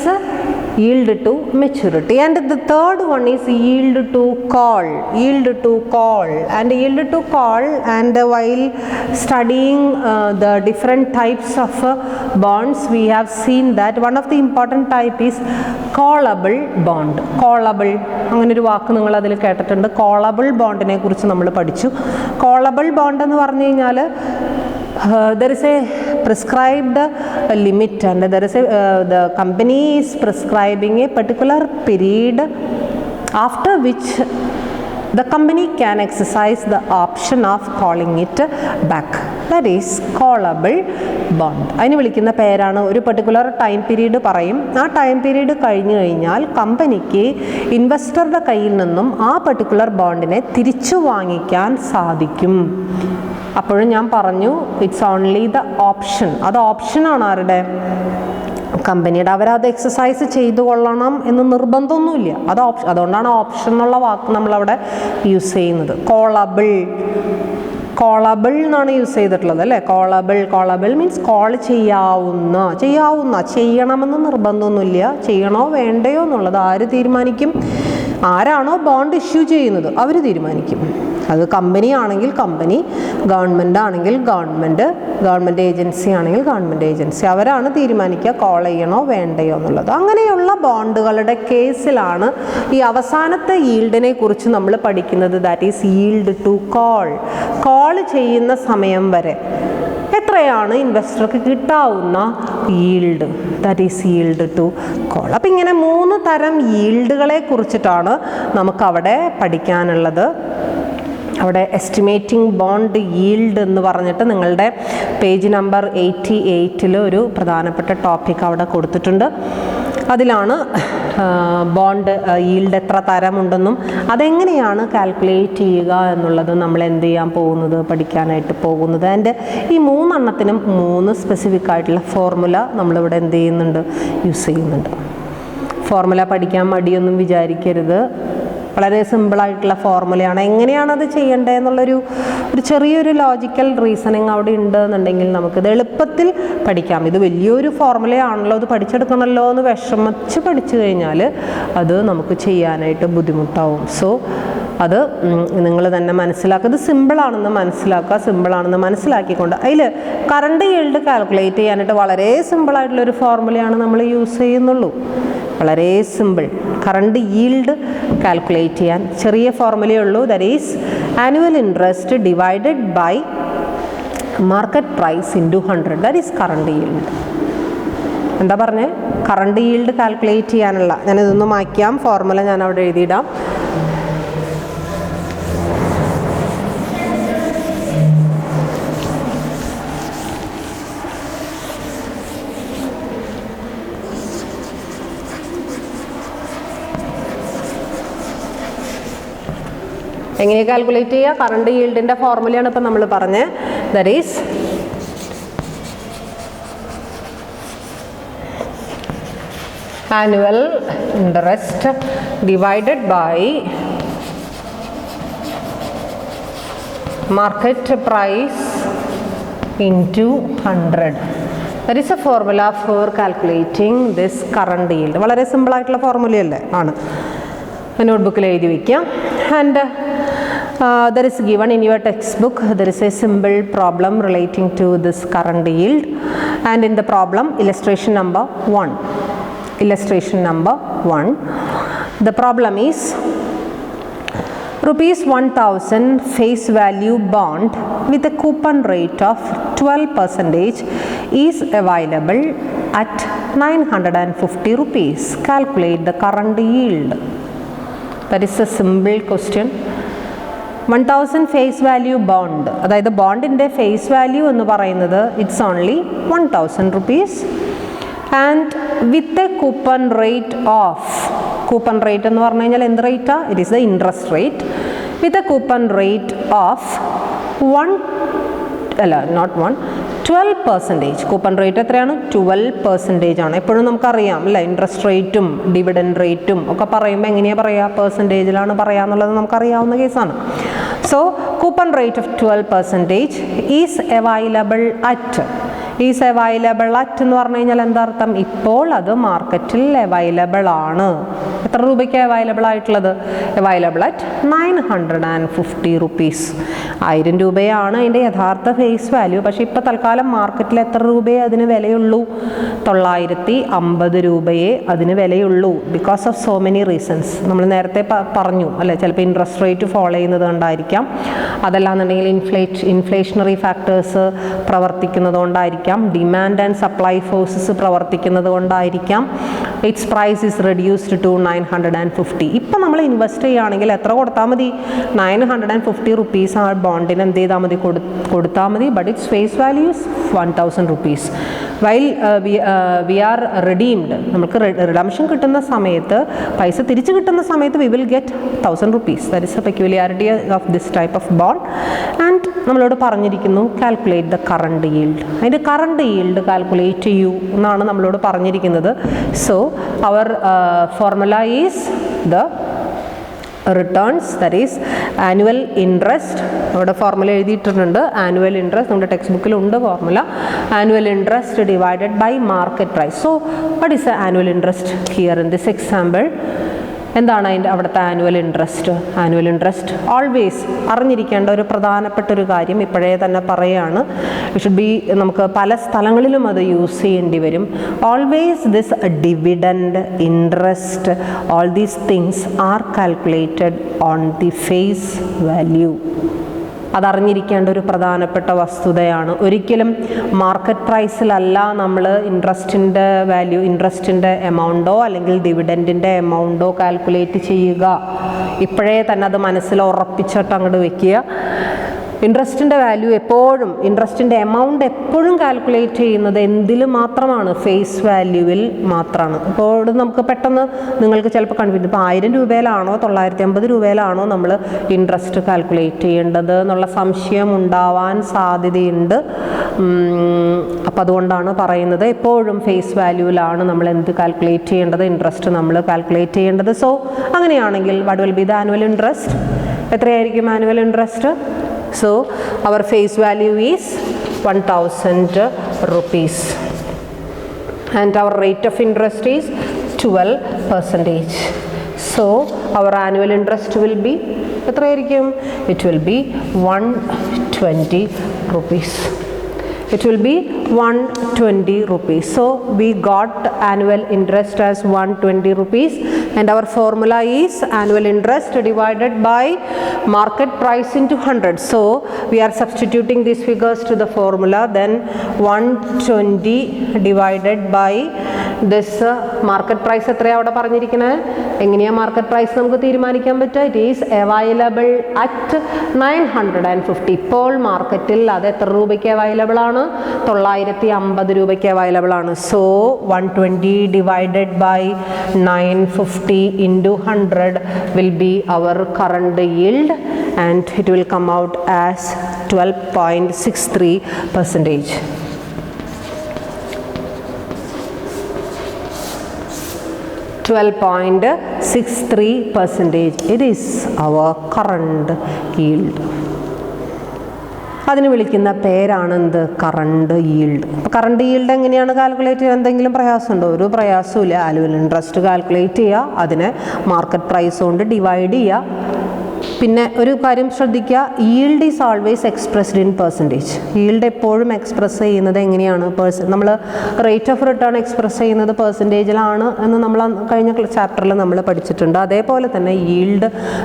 yield to maturity. And the third one is yield to call. Yield to call. And yield to call, and while studying the different types of bonds, we have seen that one of the important type is callable bond. Callable, അങ്ങനെ ഒരു വാക്ക് നിങ്ങൾ അതിൽ കേട്ടിട്ടുണ്ട്. callable ബോണ്ടിനെ കുറിച്ച് നമ്മൾ പഠിച്ചു. callable bond എന്ന് പറഞ്ഞു കഴിഞ്ഞാൽ there is a prescribed limit, and there is the company is prescribing a particular period after which the company can exercise the option of calling it back. That is callable bond. അതിന് വിളിക്കുന്ന പേരാണ്, ഒരു പർട്ടിക്കുലർ ടൈം പീരീഡ് പറയും. ആ ടൈം പീരീഡ് കഴിഞ്ഞു കഴിഞ്ഞാൽ കമ്പനിക്ക് ഇൻവെസ്റ്ററുടെ കയ്യിൽ നിന്നും ആ പർട്ടിക്കുലർ ബോണ്ടിനെ തിരിച്ചു വാങ്ങിക്കാൻ സാധിക്കും. അപ്പോഴും ഞാൻ പറഞ്ഞു, ഇറ്റ്സ് ഓൺലി ദ ഓപ്ഷൻ. അത് ഓപ്ഷനാണ് ആരുടെ? കമ്പനിയുടെ. അവരത് എക്സസൈസ് ചെയ്തു കൊള്ളണം എന്ന് നിർബന്ധമൊന്നുമില്ല. അത് അതുകൊണ്ടാണ് ഓപ്ഷൻ എന്നുള്ള വാക്ക് നമ്മളവിടെ യൂസ് ചെയ്യുന്നത്. കോളബിൾ എന്നാണ് യൂസ് ചെയ്തിട്ടുള്ളത് അല്ലേ? കോളബിൾ മീൻസ് കോൾ ചെയ്യാവുന്ന. ചെയ്യണമെന്ന് നിർബന്ധമൊന്നുമില്ല. ചെയ്യണോ വേണ്ടയോ എന്നുള്ളത് ആര് തീരുമാനിക്കും? ആരാണോ ബോണ്ട് ഇഷ്യൂ ചെയ്യുന്നത് അവർ തീരുമാനിക്കും. അത് കമ്പനി ആണെങ്കിൽ കമ്പനി, ഗവൺമെൻറ് ആണെങ്കിൽ ഗവൺമെൻറ് ഏജൻസി ആണെങ്കിൽ ഗവൺമെൻറ് ഏജൻസി, അവരാണ് തീരുമാനിക്കുക കോൾ ചെയ്യണോ വേണ്ടയോ എന്നുള്ളത്. അങ്ങനെയുള്ള ബോണ്ടുകളുടെ കേസിലാണ് ഈ അവസാനത്തെ ഈൽഡിനെ കുറിച്ച് നമ്മൾ പഠിക്കുന്നത്. That is yield to call. Call ചെയ്യുന്ന സമയം വരെ എത്രയാണ് ഇൻവെസ്റ്റർക്ക് കിട്ടാവുന്ന yield? That is yield to call. അപ്പം ഇങ്ങനെ 3 തരം ഈൽഡുകളെ കുറിച്ചിട്ടാണ് നമുക്കവിടെ പഠിക്കാനുള്ളത്. അവിടെ എസ്റ്റിമേറ്റിംഗ് ബോണ്ട് ഈൽഡ് എന്ന് പറഞ്ഞിട്ട് നിങ്ങളുടെ പേജ് നമ്പർ 88 ഒരു പ്രധാനപ്പെട്ട ടോപ്പിക് അവിടെ കൊടുത്തിട്ടുണ്ട്. അതിലാണ് ബോണ്ട് ഈൽഡ് എത്ര തരമുണ്ടെന്നും അതെങ്ങനെയാണ് കാൽക്കുലേറ്റ് ചെയ്യുക എന്നുള്ളത് നമ്മൾ എന്ത് ചെയ്യാൻ പോകുന്നത്, പഠിക്കാനായിട്ട് പോകുന്നത്. ആൻഡ് ഈ 3 എണ്ണത്തിനും 3 സ്പെസിഫിക് ആയിട്ടുള്ള ഫോർമുല നമ്മളിവിടെ എന്ത് ചെയ്യുന്നുണ്ട്, യൂസ് ചെയ്യുന്നുണ്ട്. ഫോർമുല പഠിക്കാൻ മടിയൊന്നും വിചാരിക്കരുത്. വളരെ സിമ്പിളായിട്ടുള്ള ഫോർമുലയാണ്. എങ്ങനെയാണത് ചെയ്യേണ്ടത് എന്നുള്ളൊരു ചെറിയൊരു ലോജിക്കൽ റീസണിങ് അവിടെ ഉണ്ട് എന്നുണ്ടെങ്കിൽ നമുക്കിത് എളുപ്പത്തിൽ പഠിക്കാം. ഇത് വലിയൊരു ഫോർമുലയാണല്ലോ, അത് പഠിച്ചെടുക്കണമല്ലോ എന്ന് വിഷമിച്ച് പഠിച്ചു കഴിഞ്ഞാൽ അത് നമുക്ക് ചെയ്യാനായിട്ട് ബുദ്ധിമുട്ടാവും. സോ അത് നിങ്ങൾ തന്നെ മനസ്സിലാക്കുക. ഇത് സിമ്പിളാണെന്ന് മനസ്സിലാക്കിക്കൊണ്ട് അതിൽ കറണ്ട് ഈൽഡ് കാൽക്കുലേറ്റ് ചെയ്യാനായിട്ട് വളരെ സിമ്പിളായിട്ടുള്ളൊരു ഫോർമുലയാണ് നമ്മൾ യൂസ് ചെയ്യുന്നുള്ളൂ. വളരെ സിമ്പിൾ. കറണ്ട് ഈൽഡ് കാൽക്കുലേറ്റ് ചെയ്യാൻ ചെറിയ ഫോർമുലയേ ഉള്ളൂ. That is annual interest divided by market price into 100. That is current yield. എന്താ പറഞ്ഞേ? കറണ്ട് ഈൽഡ് കാൽക്കുലേറ്റ് ചെയ്യാനുള്ള, ഞാനിതൊന്ന് മായ്ക്കാം, ഫോർമുല ഞാൻ അവിടെ എഴുതിയിടാം. എങ്ങനെ കാൽക്കുലേറ്റ് ചെയ്യുക? കറണ്ട് ഈൽഡിൻ്റെ ഫോർമുലയാണ് ഇപ്പം നമ്മൾ പറഞ്ഞത്. That is annual interest divided by market price into 100. That is a formula for calculating this current yield. വളരെ സിമ്പിളായിട്ടുള്ള ഫോർമുലയല്ലേ? ആണ്. നോട്ട്ബുക്കിൽ എഴുതി വയ്ക്കാം. And there is given in your textbook, there is a simple problem relating to this current yield, and in the problem illustration number 1, the problem is rupees 1000 face value bond with a coupon rate of 12% is available at 950 rupees. Calculate the current yield. That is a simple question. 1000 face value bond, അതായത് ബോണ്ടിൻ്റെ ഫേസ് വാല്യൂ എന്ന് പറയുന്നത് it's only 1000 rupees, and with a coupon rate of, coupon rate എന്ന് പറഞ്ഞു കഴിഞ്ഞാൽ എന്ത് റേറ്റാണ്? It is the interest rate. With a coupon rate of 2 12%. Coupon rate എത്രയാണ്? 12% ആണ്. എപ്പോഴും നമുക്കറിയാം അല്ലേ, ഇൻട്രസ്റ്റ് റേറ്റും ഡിവിഡൻഡ് റേറ്റും ഒക്കെ പറയുമ്പോൾ എങ്ങനെയാണ് പറയുക? പെർസെൻറ്റേജിലാണ് പറയുക എന്നുള്ളത് നമുക്കറിയാവുന്ന കേസാണ്. So coupon rate of 12% is available at എന്ന് പറഞ്ഞു കഴിഞ്ഞാൽ എന്താ അർത്ഥം? ഇപ്പോൾ അത് മാർക്കറ്റിൽ അവൈലബിൾ ആണ്. എത്ര രൂപയ്ക്ക് അവൈലബിൾ ആയിട്ടുള്ളത്? Available at 950 rupees. 1000 രൂപയാണ് അതിൻ്റെ യഥാർത്ഥ ഫേസ് വാല്യൂ. പക്ഷേ ഇപ്പോൾ തൽക്കാലം മാർക്കറ്റിൽ എത്ര രൂപയെ അതിന് വിലയുള്ളൂ? 950 രൂപയെ അതിന് വിലയുള്ളൂ. Because of so many reasons. നമ്മൾ നേരത്തെ പറഞ്ഞു അല്ലേ, ചിലപ്പോൾ ഇൻട്രസ്റ്റ് റേറ്റ് ഫോളോ ചെയ്യുന്നത് കൊണ്ടായിരിക്കാം, അതല്ലാന്നുണ്ടെങ്കിൽ ഇൻഫ്ലേഷണറി ഫാക്ടേഴ്സ് പ്രവർത്തിക്കുന്നത് കൊണ്ടായിരിക്കാം, ഡിമാൻഡ് ആൻഡ് സപ്ലൈ ഫോഴ്സസ് പ്രവർത്തിക്കുന്നത് കൊണ്ടായിരിക്കാം. Its price is reduced to 950. ഇപ്പം നമ്മൾ ഇൻവെസ്റ്റ് ചെയ്യുകയാണെങ്കിൽ എത്ര കൊടുത്താൽ മതി? 950 റുപ്പീസ് ആ ബോണ്ടിന് എന്ത് ചെയ്താൽ മതി? കൊടുത്താൽ മതി. But its face value is 1000 rupees. While we are redeemed, നമുക്ക് റിഡംഷൻ കിട്ടുന്ന സമയത്ത്, പൈസ തിരിച്ച് കിട്ടുന്ന സമയത്ത് we will get 1000 rupees. That is a peculiarity of this type of bond. And നമ്മളോട് പറഞ്ഞിരിക്കുന്നു കാൽക്കുലേറ്റ് ദ കറണ്ട് yield. അതിൻ്റെ കറണ്ട് yield കാൽക്കുലേറ്റ് ചെയ്യൂ എന്നാണ് നമ്മളോട് പറഞ്ഞിരിക്കുന്നത്. So our formula is the returns, that is annual interest. അവിടെ ഫോർമുല എഴുതിയിട്ടുണ്ട്, ആനുവൽ ഇൻട്രസ്റ്റ് നമ്മുടെ text ബുക്കിലുണ്ട് formula. Annual interest divided by market price. So what is a annual interest here in this example? എന്താണ് അതിൻ്റെ അവിടുത്തെ annual interest? Annual interest always അറിഞ്ഞിരിക്കേണ്ട ഒരു പ്രധാനപ്പെട്ട ഒരു കാര്യം ഇപ്പോഴേ തന്നെ പറയുകയാണ്. ഇറ്റ് ഷുഡ് ബി, നമുക്ക് പല സ്ഥലങ്ങളിലും അത് യൂസ് ചെയ്യേണ്ടി വരും. Always this dividend, interest, all these things are calculated on the face value. അതറിഞ്ഞിരിക്കേണ്ട ഒരു പ്രധാനപ്പെട്ട വസ്തുതയാണ്. ഒരിക്കലും മാർക്കറ്റ് പ്രൈസിലല്ല നമ്മൾ ഇൻട്രസ്റ്റിൻ്റെ വാല്യൂ, ഇൻട്രസ്റ്റിൻ്റെ എമൗണ്ടോ അല്ലെങ്കിൽ ഡിവിഡൻറ്റിൻ്റെ എമൗണ്ടോ കാൽക്കുലേറ്റ് ചെയ്യുക. ഇപ്പോഴേ തന്നെ അത് മനസ്സിൽ ഉറപ്പിച്ചിട്ട് അങ്ങോട്ട് വയ്ക്കുക. ഇൻട്രസ്റ്റിൻ്റെ വാല്യൂ എപ്പോഴും, ഇൻട്രസ്റ്റിൻ്റെ എമൗണ്ട് എപ്പോഴും കാൽക്കുലേറ്റ് ചെയ്യുന്നത് എന്തിൽ മാത്രമാണ്? ഫേസ് വാല്യൂവിൽ മാത്രമാണ്. അപ്പോൾ നമുക്ക് പെട്ടെന്ന് നിങ്ങൾക്ക് ചിലപ്പോൾ കൺഫ്യൂഷൻ, ഇപ്പോൾ 1000 രൂപയിലാണോ 950 രൂപയിലാണോ നമ്മൾ ഇൻട്രസ്റ്റ് കാൽക്കുലേറ്റ് ചെയ്യേണ്ടത് എന്നുള്ള സംശയം ഉണ്ടാവാൻ സാധ്യതയുണ്ട്. അപ്പോൾ അതുകൊണ്ടാണ് പറയുന്നത് എപ്പോഴും ഫേസ് വാല്യൂവിലാണ് നമ്മൾ എന്ത് കാൽക്കുലേറ്റ് ചെയ്യേണ്ടത്? ഇൻട്രസ്റ്റ് നമ്മൾ കാൽക്കുലേറ്റ് ചെയ്യേണ്ടത്. സോ അങ്ങനെയാണെങ്കിൽ what will be the annual interest? എത്രയായിരിക്കും annual interest? So our face value is 1000 rupees and our rate of interest is 12%. So our annual interest will be, it will be 120 rupees. It will be 120 rupees. So we got annual interest as 120 rupees and our formula is annual interest divided by market price into 100. So we are substituting these figures to the formula. Then 120 divided by this market price എത്രയാണ് അവിടെ പറഞ്ഞിരിക്കുന്നത്? എങ്ങനെയാണ് മാർക്കറ്റ് പ്രൈസ് നമുക്ക് തീരുമാനിക്കാൻ പറ്റുക? It is available at 950. ഇപ്പോൾ മാർക്കറ്റിൽ അത് എത്ര രൂപയ്ക്ക് അവൈലബിൾ ആണ്? 950 രൂപയ്ക്ക് അവൈലബിൾ ആണ്. So 120 divided by 950 into 100 will be our current yield and it will come out as 12.63%. 12.63%. It is our current yield. അതിന് വിളിക്കുന്ന പേരാണ് എന്ത്? Current yield. അപ്പോൾ കറണ്ട് yield എങ്ങനെയാണ് കാൽക്കുലേറ്റ് ചെയ്യുക? എന്തെങ്കിലും പ്രയാസമുണ്ടോ? ഒരു പ്രയാസമില്ല. ആനുവൽ ഇൻട്രസ്റ്റ് കാൽക്കുലേറ്റ് ചെയ്യുക, അതിനെ മാർക്കറ്റ് പ്രൈസ് കൊണ്ട് ഡിവൈഡ് ചെയ്യുക. പിന്നെ ഒരു കാര്യം ശ്രദ്ധിക്കുക, yield is always expressed in percentage. yield എപ്പോഴും എക്സ്പ്രസ് ചെയ്യുന്നത് എങ്ങനെയാണ്? നമ്മൾ റേറ്റ് ഓഫ് റിട്ടേൺ എക്സ്പ്രസ് ചെയ്യുന്നത് പെർസെൻറ്റേജിലാണ് എന്ന് നമ്മൾ കഴിഞ്ഞ ചാപ്റ്ററിൽ നമ്മൾ പഠിച്ചിട്ടുണ്ട്. അതേപോലെ തന്നെ yield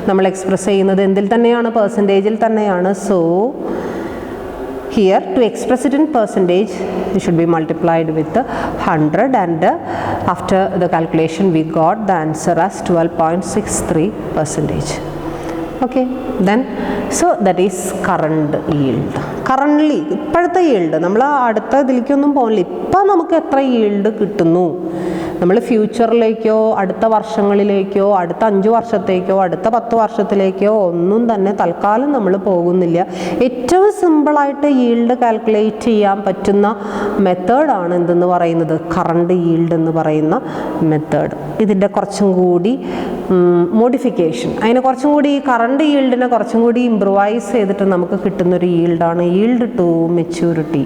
നമ്മൾ എക്സ്പ്രസ് ചെയ്യുന്നത് എന്തിൽ തന്നെയാണ്? പെർസെൻറ്റേജിൽ തന്നെയാണ്. So here to express it in percentage it should be multiplied with 100 and after the calculation we got the answer as 12.63%. Okay, then so that is current yield. Currently ഇപ്പോഴത്തെ yield നമ്മൾ അടുത്ത ഇതിലേക്കൊന്നും പോകില്ല. ഇപ്പം നമുക്ക് എത്ര yield കിട്ടുന്നു, നമ്മൾ ഫ്യൂച്ചറിലേക്കോ അടുത്ത വർഷങ്ങളിലേക്കോ അടുത്ത 5 വർഷത്തേക്കോ അടുത്ത 10 വർഷത്തിലേക്കോ ഒന്നും തന്നെ തൽക്കാലം നമ്മൾ പോകുന്നില്ല. ഏറ്റവും സിമ്പിളായിട്ട് ഈൽഡ് കാൽക്കുലേറ്റ് ചെയ്യാൻ പറ്റുന്ന മെത്തേഡാണ് എന്തെന്ന് പറയുന്നത്, കറണ്ട് ഈൽഡ് എന്ന് പറയുന്ന മെത്തേഡ്. ഇതിൻ്റെ കുറച്ചും കൂടി മോഡിഫിക്കേഷൻ, അതിനെ കുറച്ചും കൂടി ഈ കറണ്ട് ഈൽഡിനെ കുറച്ചും കൂടി ഇംപ്രൂവൈസ് ചെയ്തിട്ട് നമുക്ക് കിട്ടുന്നൊരു ഈൽഡാണ് yield to maturity.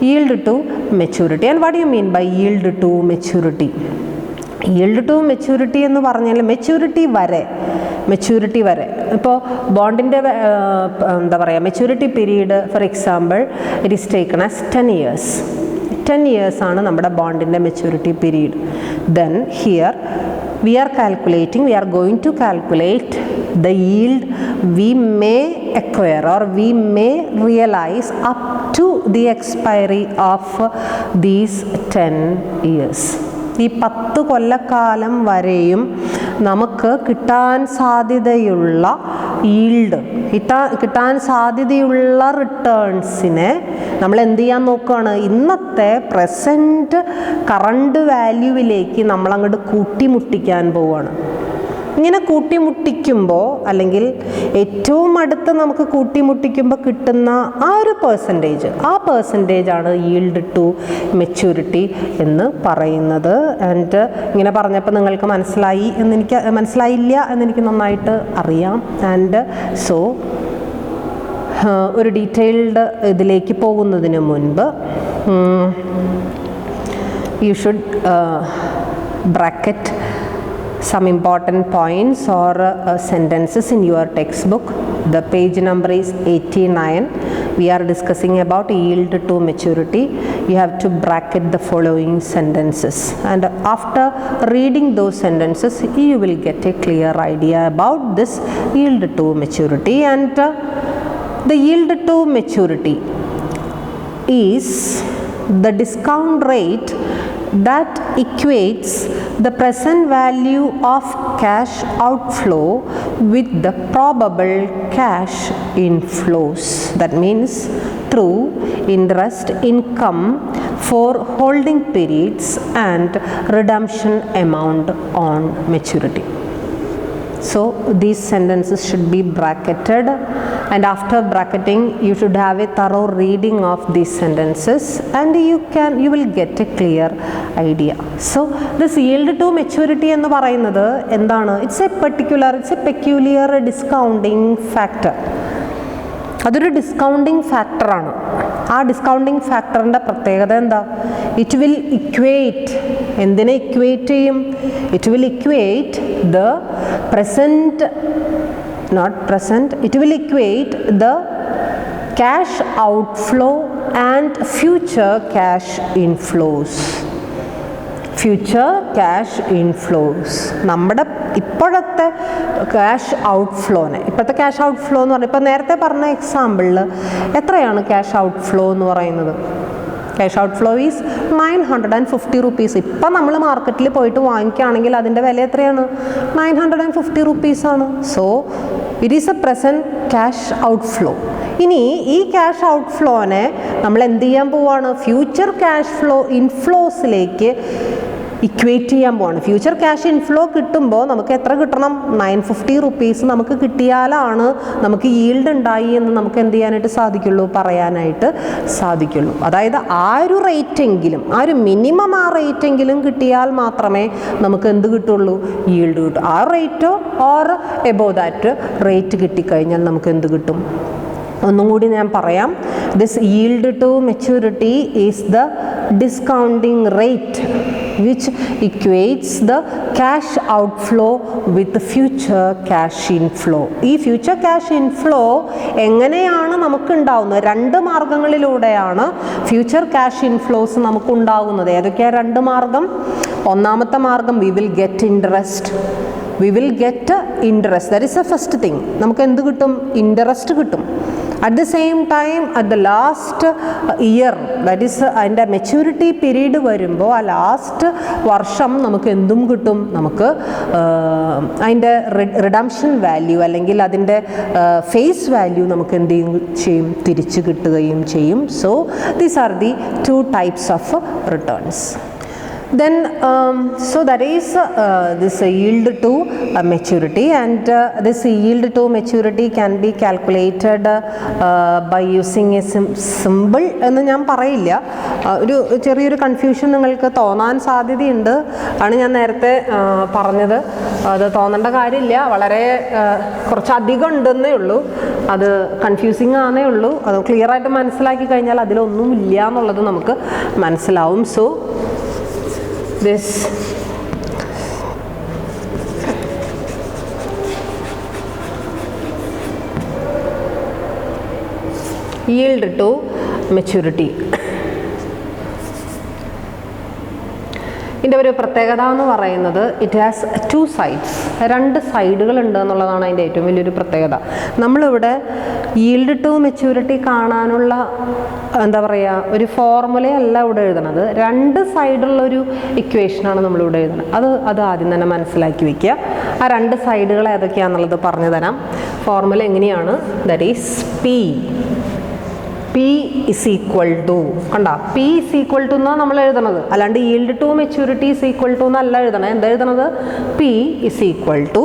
Yield to maturity. And what do you mean by yield to maturity? Yield to maturity എന്ന് പറഞ്ഞാൽ മെച്യൂരിറ്റി വരെ ഇപ്പോൾ ബോണ്ടിൻ്റെ എന്താ പറയുക maturity period for example it is taken as 10 years. 10 years ആണ് നമ്മുടെ ബോണ്ടിൻ്റെ maturity period. Then here we are going to calculate the yield we may acquire or we may realize up to the expiry of these 10 years. ഈ 10 കൊല്ലക്കാലം വരെയും നമുക്ക് കിട്ടാൻ സാധ്യതയുള്ള ഈൽഡ്, കിട്ടാൻ സാധ്യതയുള്ള റിട്ടേൺസിനെ നമ്മൾ എന്ത് ചെയ്യാൻ നോക്കുകയാണ്, ഇന്നത്തെ പ്രസൻറ്റ് കറണ്ട് വാല്യൂവിലേക്ക് നമ്മളങ്ങോട്ട് കൂട്ടിമുട്ടിക്കാൻ പോവുകയാണ്. ഇങ്ങനെ കൂട്ടിമുട്ടിക്കുമ്പോൾ അല്ലെങ്കിൽ ഏറ്റവും അടുത്ത് നമുക്ക് കൂട്ടിമുട്ടിക്കുമ്പോൾ കിട്ടുന്ന ആ ഒരു പെർസെൻറ്റേജ് ആണ് ഈൽഡ് ടു മെച്യൂരിറ്റി എന്ന് പറയുന്നത്. ആൻഡ് ഇങ്ങനെ പറഞ്ഞപ്പോൾ നിങ്ങൾക്ക് മനസ്സിലായില്ല എന്നെനിക്ക് നന്നായിട്ട് അറിയാം. ആൻഡ് സോ ഒരു ഡീറ്റെയിൽഡ് ഇതിലേക്ക് പോകുന്നതിന് മുൻപ് you should bracket some important points or sentences in your textbook. The page number is 89. We are discussing about yield to maturity. You have to bracket the following sentences, and after reading those sentences you will get a clear idea about this yield to maturity. And the yield to maturity is the discount rate that equates the present value of cash outflow with the probable cash inflows. That means through interest income for holding periods and redemption amount on maturity. So these sentences should be bracketed, and after bracketing you should have a thorough reading of these sentences and you will get a clear idea. So this yield to maturity എന്ന് പറയുന്നത് എന്താണ്? It's a peculiar discounting factor. അതൊരു ഡിസ്കൗണ്ടിങ് ഫാക്ടറാണ്. ആ ഡിസ്കൗണ്ടിങ് ഫാക്ടറിൻ്റെ പ്രത്യേകത എന്താ? ഇറ്റ് വിൽ ഇക്വേറ്റ്, എന്തിനെ ഇക്വേറ്റ് ചെയ്യും? It will equate the present, not present, it will equate the cash outflow and future cash inflows. Future cash inflows നമ്മുടെ ഇപ്പോഴത്തെ ക്യാഷ് ഔട്ട്ഫ്ലോനെ, ഇപ്പോഴത്തെ ക്യാഷ് ഔട്ട്ഫ്ലോ എന്ന് പറഞ്ഞാൽ ഇപ്പോൾ നേരത്തെ പറഞ്ഞ എക്സാമ്പിളിൽ എത്രയാണ് ക്യാഷ് ഔട്ട്ഫ്ലോ എന്ന് പറയുന്നത്? Cash outflow is 950 rupees. ഇപ്പം നമ്മൾ മാർക്കറ്റിൽ പോയിട്ട് വാങ്ങിക്കുകയാണെങ്കിൽ അതിൻ്റെ വില എത്രയാണ്? 950 rupees ആണ്. So it is A present cash outflow. ഇനി ഈ ക്യാഷ് ഔട്ട്ഫ്ലോനെ നമ്മൾ എന്ത് ചെയ്യാൻ പോവാണ്? ഫ്യൂച്ചർ ക്യാഷ് ഫ്ലോ ഇൻഫ്ലോസിലേക്ക് ഇക്വേറ്റ് ചെയ്യാൻ പോവാണ്. ഫ്യൂച്ചർ ക്യാഷ് ഇൻഫ്ലോ കിട്ടുമ്പോൾ നമുക്ക് എത്ര കിട്ടണം? 950 rupees നമുക്ക് കിട്ടിയാലാണ് നമുക്ക് ഈൽഡ് ഉണ്ടായി എന്ന് നമുക്ക് എന്ത് ചെയ്യാനായിട്ട് സാധിക്കുള്ളൂ? പറയാനായിട്ട് സാധിക്കുള്ളൂ. അതായത് ആ ഒരു റേറ്റെങ്കിലും, ആ ഒരു മിനിമം ആ റേറ്റെങ്കിലും കിട്ടിയാൽ മാത്രമേ നമുക്ക് എന്ത് കിട്ടുള്ളൂ? ഈൽഡ് കിട്ടും. ആ റേറ്റോ ഓർ എബോവ് ദാറ്റ് റേറ്റ് കിട്ടിക്കഴിഞ്ഞാൽ നമുക്ക് എന്ത് കിട്ടും? ഒന്നും കൂടി ഞാൻ പറയാം. This yield to maturity is the discounting rate which equates the cash outflow with the future cash inflow. ഈ ഫ്യൂച്ചർ ക്യാഷ് ഇൻഫ്ലോ എങ്ങനെയാണ് നമുക്ക് ഉണ്ടാവുന്നത്? രണ്ട് മാർഗങ്ങളിലൂടെയാണ് ഫ്യൂച്ചർ ക്യാഷ് ഇൻഫ്ലോസ് നമുക്ക് ഉണ്ടാകുന്നത്. ഏതൊക്കെയാണ് രണ്ട് മാർഗം? ഒന്നാമത്തെ മാർഗം we will get interest. That is the first thing. നമുക്ക് എന്ത് കിട്ടും? ഇൻട്രസ്റ്റ് കിട്ടും. At the same time, at the last year, that is അതിൻ്റെ മെച്യൂരിറ്റി പീരീഡ് വരുമ്പോൾ ആ ലാസ്റ്റ് വർഷം നമുക്ക് എന്തും കിട്ടും? നമുക്ക് അതിൻ്റെ റിഡംഷൻ വാല്യൂ അല്ലെങ്കിൽ അതിൻ്റെ ഫേസ് വാല്യൂ നമുക്ക് എന്ത് ചെയ്യും? തിരിച്ചു കിട്ടുകയും ചെയ്യും. So these are the 2 types of returns. Then so that is this yield to maturity, and this yield to maturity can be calculated by using a symbol എന്ന് ഞാൻ പറയില്ല, ഒരു ചെറിയൊരു കൺഫ്യൂഷൻ നിങ്ങൾക്ക് തോന്നാൻ സാധ്യതയുണ്ട്, ആണ് ഞാൻ നേരത്തെ പറഞ്ഞത്. അത് തോന്നേണ്ട കാര്യമില്ല, വളരെ കുറച്ചധികം ഉണ്ടെന്നേ ഉള്ളൂ, അത് കൺഫ്യൂസിങ് ആണേ ഉള്ളൂ. അത് ക്ലിയറായിട്ട് മനസ്സിലാക്കി കഴിഞ്ഞാൽ അതിലൊന്നും ഇല്ല എന്നുള്ളത് നമുക്ക് മനസ്സിലാവും. So this yield to maturity. ഇതിൻ്റെ ഒരു പ്രത്യേകത എന്ന് പറയുന്നത് ഇറ്റ് ഹാസ് 2 sides, 2 സൈഡുകൾ ഉണ്ട് എന്നുള്ളതാണ് അതിൻ്റെ ഏറ്റവും വലിയൊരു പ്രത്യേകത. നമ്മളിവിടെ yield to maturity കാണാനുള്ള എന്താ പറയുക, ഒരു ഫോർമുലയല്ല ഇവിടെ എഴുതണത്, 2 സൈഡുള്ളൊരു ഇക്വേഷനാണ് നമ്മളിവിടെ എഴുതണത്. അത് ആദ്യം തന്നെ മനസ്സിലാക്കി വയ്ക്കുക. ആ 2 സൈഡുകൾ ഏതൊക്കെയാണെന്നുള്ളത് പറഞ്ഞു തരാം. ഫോർമുല എങ്ങനെയാണ്, that is P is equal to, കണ്ട P is equal to എന്നാണ് നമ്മൾ എഴുതണത്, അല്ലാണ്ട് yield to maturity is equal to എന്നല്ല എഴുതണത്. എന്താ എഴുതണത്, P is equal to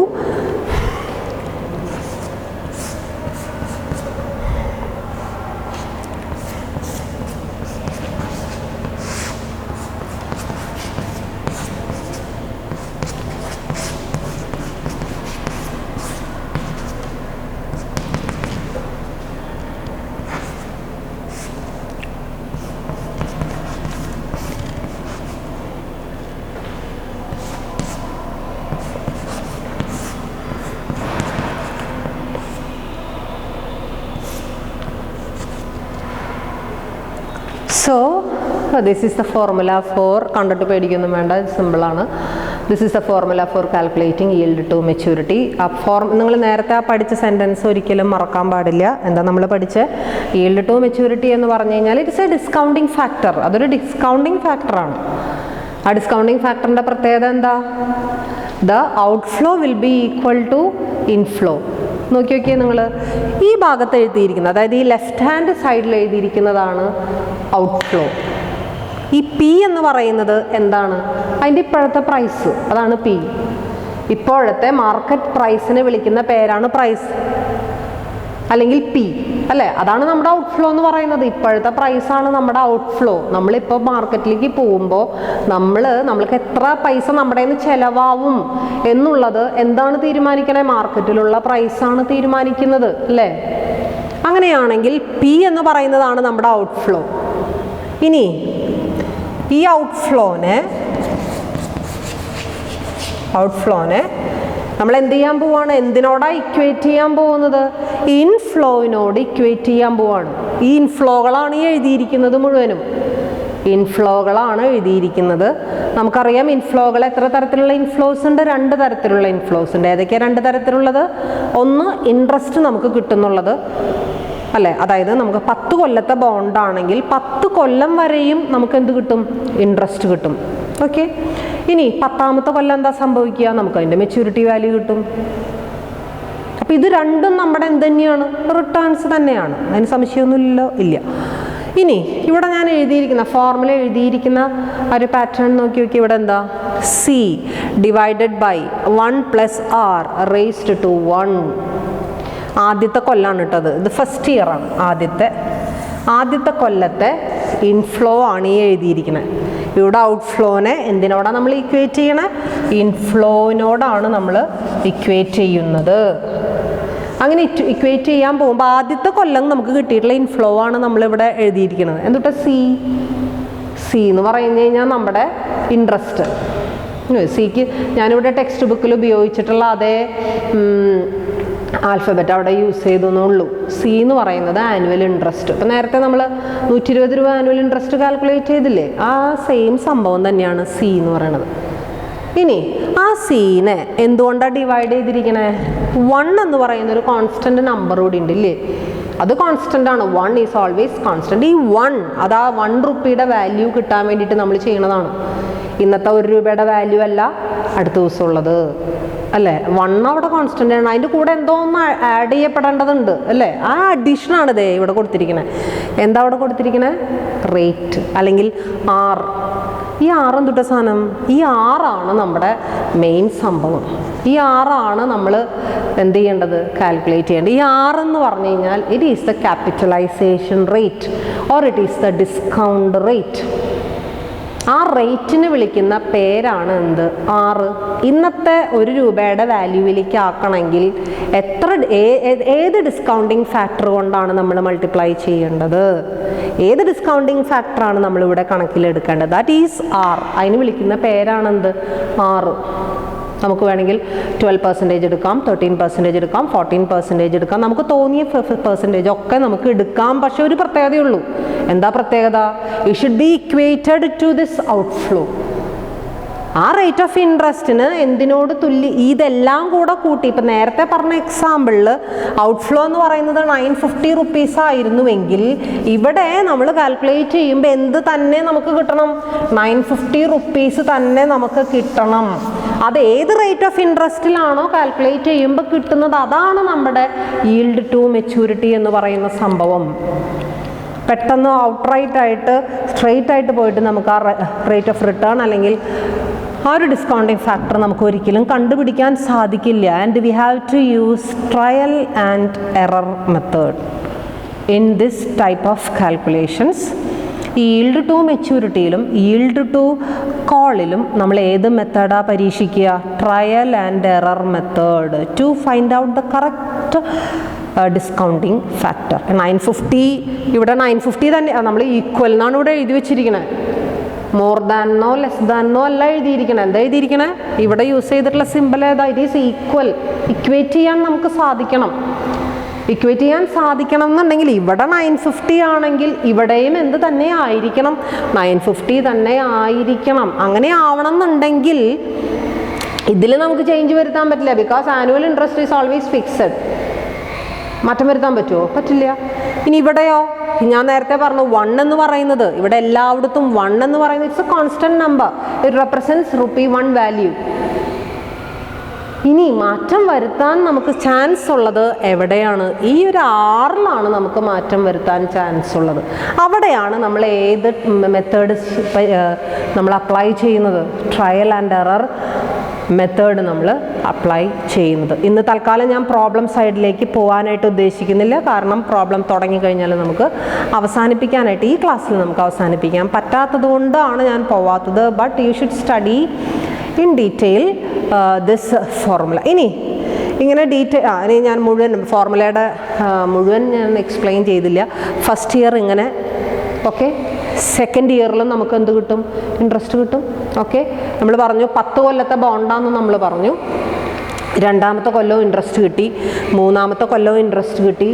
So this is the formula for, കണ്ടിട്ട് പേടിക്കൊന്നും വേണ്ട, സിമ്പിളാണ്. This is the formula for calculating yield to maturity. ആ നിങ്ങൾ നേരത്തെ പഠിച്ച സെൻറ്റൻസ് ഒരിക്കലും മറക്കാൻ പാടില്ല. എന്താ നമ്മൾ പഠിച്ച yield to maturity എന്ന് പറഞ്ഞു കഴിഞ്ഞാൽ ഇറ്റ്സ് എ ഡിസ്കൗണ്ടിങ് ഫാക്ടർ, അതൊരു ഡിസ്കൗണ്ടിങ് ഫാക്ടറാണ്. ആ ഡിസ്കൗണ്ടിങ് ഫാക്ടറിൻ്റെ പ്രത്യേകത എന്താ, the outflow will be equal to inflow. നോക്കി നോക്കിയേ നിങ്ങൾ, ഈ ഭാഗത്ത് എഴുതിയിരിക്കുന്നത്, അതായത് ഈ ലെഫ്റ്റ് ഹാൻഡ് സൈഡിൽ എഴുതിയിരിക്കുന്നതാണ് ഔട്ട്ഫ്ലോ. ഈ പി എന്ന് പറയുന്നത് എന്താണ്, അതിൻ്റെ ഇപ്പോഴത്തെ പ്രൈസ്, അതാണ് പി. ഇപ്പോഴത്തെ മാർക്കറ്റ് പ്രൈസിനെ വിളിക്കുന്ന പേരാണ് പ്രൈസ് അല്ലെങ്കിൽ പി, അല്ലേ? അതാണ് നമ്മുടെ ഔട്ട്ഫ്ലോ എന്ന് പറയുന്നത്. ഇപ്പോഴത്തെ പ്രൈസാണ് നമ്മുടെ ഔട്ട്ഫ്ലോ. നമ്മളിപ്പോൾ മാർക്കറ്റിലേക്ക് പോകുമ്പോൾ നമ്മൾക്ക് എത്ര പൈസ നമ്മുടെ കയ്യിൽ നിന്ന് ചിലവാകും എന്നുള്ളത് എന്താണ് തീരുമാനിക്കണേ, മാർക്കറ്റിലുള്ള പ്രൈസാണ് തീരുമാനിക്കുന്നത്, അല്ലേ? അങ്ങനെയാണെങ്കിൽ പി എന്ന് പറയുന്നതാണ് നമ്മുടെ ഔട്ട്ഫ്ലോ. ഇനി ഈ ഔട്ട്ഫ്ലോനെ നമ്മൾ എന്ത് ചെയ്യാൻ പോവാണ്, എന്തിനോടാണ് ഇക്വേറ്റ് ചെയ്യാൻ പോകുന്നത്, ഇൻഫ്ലോയിനോട് ഇക്വേറ്റ് ചെയ്യാൻ പോവാണ്. ഈ ഇൻഫ്ലോകളാണ് ഈ എഴുതിയിരിക്കുന്നത് മുഴുവനും, ഇൻഫ്ലോകളാണ് എഴുതിയിരിക്കുന്നത്. നമുക്കറിയാം ഇൻഫ്ലോകൾ എത്ര തരത്തിലുള്ള ഇൻഫ്ലോസ് ഉണ്ട്, 2 തരത്തിലുള്ള ഇൻഫ്ലോസ് ഉണ്ട്. ഏതൊക്കെയാണ് 2 തരത്തിലുള്ളത്, ഒന്ന് ഇൻട്രസ്റ്റ് നമുക്ക് കിട്ടുന്നുള്ളത്, അല്ലേ? അതായത് നമുക്ക് 10 കൊല്ലത്തെ ബോണ്ടാണെങ്കിൽ 10 കൊല്ലം വരെയും നമുക്ക് എന്ത് കിട്ടും, ഇൻട്രസ്റ്റ് കിട്ടും. ഓക്കെ, ഇനി 10ാമത്തെ കൊല്ലം എന്താ സംഭവിക്കുക, നമുക്ക് അതിൻ്റെ മെച്യൂരിറ്റി വാല്യൂ കിട്ടും. അപ്പം ഇത് രണ്ടും നമ്മുടെ എന്ത് തന്നെയാണ്, റിട്ടേൺസ് തന്നെയാണ്, അതിന് സംശയമൊന്നുമില്ലല്ലോ, ഇല്ല. ഇനി ഇവിടെ ഞാൻ എഴുതിയിരിക്കുന്ന ഫോർമുല എഴുതിയിരിക്കുന്ന ഒരു പാറ്റേൺ നോക്കി നോക്കി, ഇവിടെ എന്താ, C divided by 1 + r raised to 1. ആദ്യത്തെ കൊല്ലാണ് ഇട്ടത്, ഇത് ഫസ്റ്റ് ഇയർ ആണ്. ആദ്യത്തെ കൊല്ലത്തെ ഇൻഫ്ലോ ആണ് ഈ എഴുതിയിരിക്കുന്നത്. ഇവിടെ ഔട്ട്ഫ്ലോനെ എന്തിനോടാണ് നമ്മൾ ഇക്വേറ്റ് ചെയ്യണേ, ഇൻഫ്ലോനോടാണ് നമ്മൾ ഇക്വേറ്റ് ചെയ്യുന്നത്. അങ്ങനെ ഇക്വേറ്റ് ചെയ്യാൻ പോകുമ്പോൾ ആദ്യത്തെ കൊല്ലം നമുക്ക് കിട്ടിയിട്ടുള്ള ഇൻഫ്ലോ ആണ് നമ്മളിവിടെ എഴുതിയിരിക്കുന്നത്. എന്നിട്ട് സി എന്ന് പറഞ്ഞു കഴിഞ്ഞാൽ നമ്മുടെ ഇൻട്രസ്റ്റ്. സിക്ക് ഞാനിവിടെ ടെക്സ്റ്റ് ബുക്കിൽ ഉപയോഗിച്ചിട്ടുള്ള അതേ ആൽഫബറ്റ് അവിടെ യൂസ് ചെയ്തെന്നുള്ളൂ. സി എന്ന് പറയുന്നത് ആനുവൽ ഇൻട്രസ്റ്റ്. ഇപ്പം നേരത്തെ നമ്മൾ 120 രൂപ ആനുവൽ ഇൻട്രസ്റ്റ് കാൽക്കുലേറ്റ് ചെയ്തില്ലേ, ആ സെയിം സംഭവം തന്നെയാണ് സി എന്ന് പറയുന്നത്. ഇനി ആ സീനെ എന്തുകൊണ്ടാണ് ഡിവൈഡ് ചെയ്തിരിക്കണേ, 1 എന്ന് പറയുന്ന ഒരു കോൺസ്റ്റന്റ് നമ്പർ കൂടി ഉണ്ടില്ലേ, അത് കോൺസ്റ്റന്റ് ആണ്. 1 ഈസ് ഓൾവേസ് കോൺസ്റ്റന്റ്. ഈ 1 അത് ആ 1 റുപ്പിയുടെ വാല്യൂ കിട്ടാൻ വേണ്ടിയിട്ട് നമ്മൾ ചെയ്യണതാണ്. ഇന്നത്തെ 1 രൂപയുടെ വാല്യൂ അല്ല അടുത്ത ദിവസം ഉള്ളത്, അല്ലേ? 1 അവിടെ കോൺസ്റ്റന്റ് ആണ്, അതിൻ്റെ കൂടെ എന്തോ ഒന്ന് ആഡ് ചെയ്യപ്പെടേണ്ടതുണ്ട്, അല്ലേ? ആ അഡീഷനാണ് ദേ ഇവിടെ കൊടുത്തിരിക്കുന്നത്. എന്താ അവിടെ കൊടുത്തിരിക്കുന്നത്, റേറ്റ് അല്ലെങ്കിൽ ആർ. ഈ 6 എന്തുട്ട സാധനം? ഈ 6 നമ്മുടെ മെയിൻ സംഭവം. ഈ 6 നമ്മൾ എന്ത് ചെയ്യേണ്ടത്? കാൽക്കുലേറ്റ് ചെയ്യേണ്ടത്. ഈ 6 എന്ന് പറഞ്ഞു കഴിഞ്ഞാൽ it is the capitalisation rate or it is the discount rate. ആ റേറ്റിന് വിളിക്കുന്ന പേരാണ് എന്ത്? 6. ഇന്നത്തെ 1 രൂപയുടെ വാല്യൂവിലേക്ക് ആക്കണമെങ്കിൽ ഏത് ഡിസ്കൗണ്ടിങ് ഫാക്ടർ കൊണ്ടാണ് നമ്മൾ മൾട്ടിപ്ലൈ ചെയ്യേണ്ടത്? ഏത് ഡിസ്കൗണ്ടിങ് ഫാക്ടറാണ് നമ്മളിവിടെ കണക്കിലെടുക്കേണ്ടത്? That is R. അതിന് വിളിക്കുന്ന പേരാണെന്ത്? 6. നമുക്ക് വേണമെങ്കിൽ 12% എടുക്കാം, 13% എടുക്കാം, 14% എടുക്കാം. നമുക്ക് തോന്നിയ പെർസെൻറ്റേജ് ഒക്കെ നമുക്ക് എടുക്കാം. പക്ഷെ ഒരു പ്രത്യേകതയുള്ളൂ. എന്താ പ്രത്യേകത? It should be equated to this outflow. ആ റേറ്റ് ഓഫ് ഇൻട്രസ്റ്റിന് എന്തിനോട് ഇതെല്ലാം കൂടെ കൂട്ടി. ഇപ്പം നേരത്തെ പറഞ്ഞ എക്സാമ്പിളിൽ ഔട്ട്ഫ്ലോ എന്ന് പറയുന്നത് 950 rupees ആയിരുന്നുവെങ്കിൽ ഇവിടെ നമ്മൾ കാൽക്കുലേറ്റ് ചെയ്യുമ്പോൾ എന്ത് തന്നെ നമുക്ക് കിട്ടണം? 950 rupees തന്നെ നമുക്ക് കിട്ടണം. അത് ഏത് റേറ്റ് ഓഫ് ഇൻട്രസ്റ്റിലാണോ കാൽക്കുലേറ്റ് ചെയ്യുമ്പോൾ കിട്ടുന്നത്, അതാണ് നമ്മുടെ ഈൽഡ് ടു മെച്യൂരിറ്റി എന്ന് പറയുന്ന സംഭവം. പെട്ടെന്ന് ഔട്ട്റൈറ്റ് സ്ട്രെയിറ്റ് ആയിട്ട് പോയിട്ട് നമുക്ക് ആ റേറ്റ് ഓഫ് റിട്ടേൺ അല്ലെങ്കിൽ ആ ഒരു ഡിസ്കൗണ്ടിങ് ഫാക്ടർ നമുക്ക് ഒരിക്കലും കണ്ടുപിടിക്കാൻ സാധിക്കില്ല. And we have to use trial and error method in this type of calculations. Yield to മെച്യൂരിറ്റിയിലും ഈൽഡ് ടു കോളിലും നമ്മൾ ഏത് മെത്തേഡാണ് പരീക്ഷിക്കുക? Trial and error method to find out the correct discounting factor. 950 ഇവിടെ 950 തന്നെ നമ്മൾ ഈക്വൽ എന്നാണ് ഇവിടെ എഴുതി വെച്ചിരിക്കുന്നത്. മോർ ദാനോ ലെസ് ദാനോ അല്ല എഴുതിയിരിക്കണേ. എന്താ എഴുതിയിരിക്കണേ? ഇവിടെ യൂസ് ചെയ്തിട്ടുള്ള സിമ്പിൾ ഏതാ? It is equal. ഇക്വേറ്റ് ചെയ്യാൻ നമുക്ക് സാധിക്കണം. ഇക്വേറ്റ് ചെയ്യാൻ സാധിക്കണം എന്നുണ്ടെങ്കിൽ ഇവിടെ 950 ആണെങ്കിൽ ഇവിടെയും എന്ത് തന്നെ ആയിരിക്കണം? 950 തന്നെ ആയിരിക്കണം. അങ്ങനെ ആവണം എന്നുണ്ടെങ്കിൽ ഇതിൽ നമുക്ക് ചേഞ്ച് വരുത്താൻ പറ്റില്ല. Because annual interest is always fixed. മാറ്റം വരുത്താൻ പറ്റുമോ? പറ്റില്ല. ഇനി ഇവിടെയോ? ഞാൻ നേരത്തെ പറഞ്ഞു 1 എന്ന് പറയുന്നത് ഇവിടെ എല്ലായിടത്തും 1 എന്ന് പറയുന്നത് it's A constant number. It represents ₹1 value. ഇനി മാറ്റം വരുത്താൻ നമുക്ക് ചാൻസ് ഉള്ളത് എവിടെയാണ്? ഈ ഒരു 6ലാണ് നമുക്ക് മാറ്റം വരുത്താൻ ചാൻസ് ഉള്ളത്. അവിടെയാണ് നമ്മൾ ഏത് മെത്തേഡ് നമ്മൾ അപ്ലൈ ചെയ്യുന്നത്? ട്രയൽ ആൻഡ് എറർ മെത്തേഡ് നമ്മൾ അപ്ലൈ ചെയ്യുന്നത്. ഇന്ന് തൽക്കാലം ഞാൻ പ്രോബ്ലം സൈഡിലേക്ക് പോകാനായിട്ട് ഉദ്ദേശിക്കുന്നില്ല. കാരണം പ്രോബ്ലം തുടങ്ങിക്കഴിഞ്ഞാൽ നമുക്ക് അവസാനിപ്പിക്കാനായിട്ട് ഈ ക്ലാസ്സിൽ നമുക്ക് അവസാനിപ്പിക്കാൻ പറ്റാത്തത് കൊണ്ടാണ് ഞാൻ പോവാത്തത്. But you should study in detail this formula. ഇനി ഇങ്ങനെ ഇനി ഞാൻ മുഴുവൻ ഫോർമുലയുടെ മുഴുവൻ ഞാൻ എക്സ്പ്ലെയിൻ ചെയ്തില്ല. ഫസ്റ്റ് ഇയർ ഇങ്ങനെ, ഓക്കെ. സെക്കൻഡ് ഇയറിലും നമുക്ക് എന്ത് കിട്ടും? ഇൻട്രസ്റ്റ് കിട്ടും. ഓക്കെ, നമ്മൾ പറഞ്ഞു 10 കൊല്ലത്തെ ബോണ്ടാന്ന് നമ്മൾ പറഞ്ഞു. രണ്ടാമത്തെ കൊല്ലവും ഇൻട്രസ്റ്റ് കിട്ടി, മൂന്നാമത്തെ കൊല്ലവും ഇൻട്രസ്റ്റ് കിട്ടി.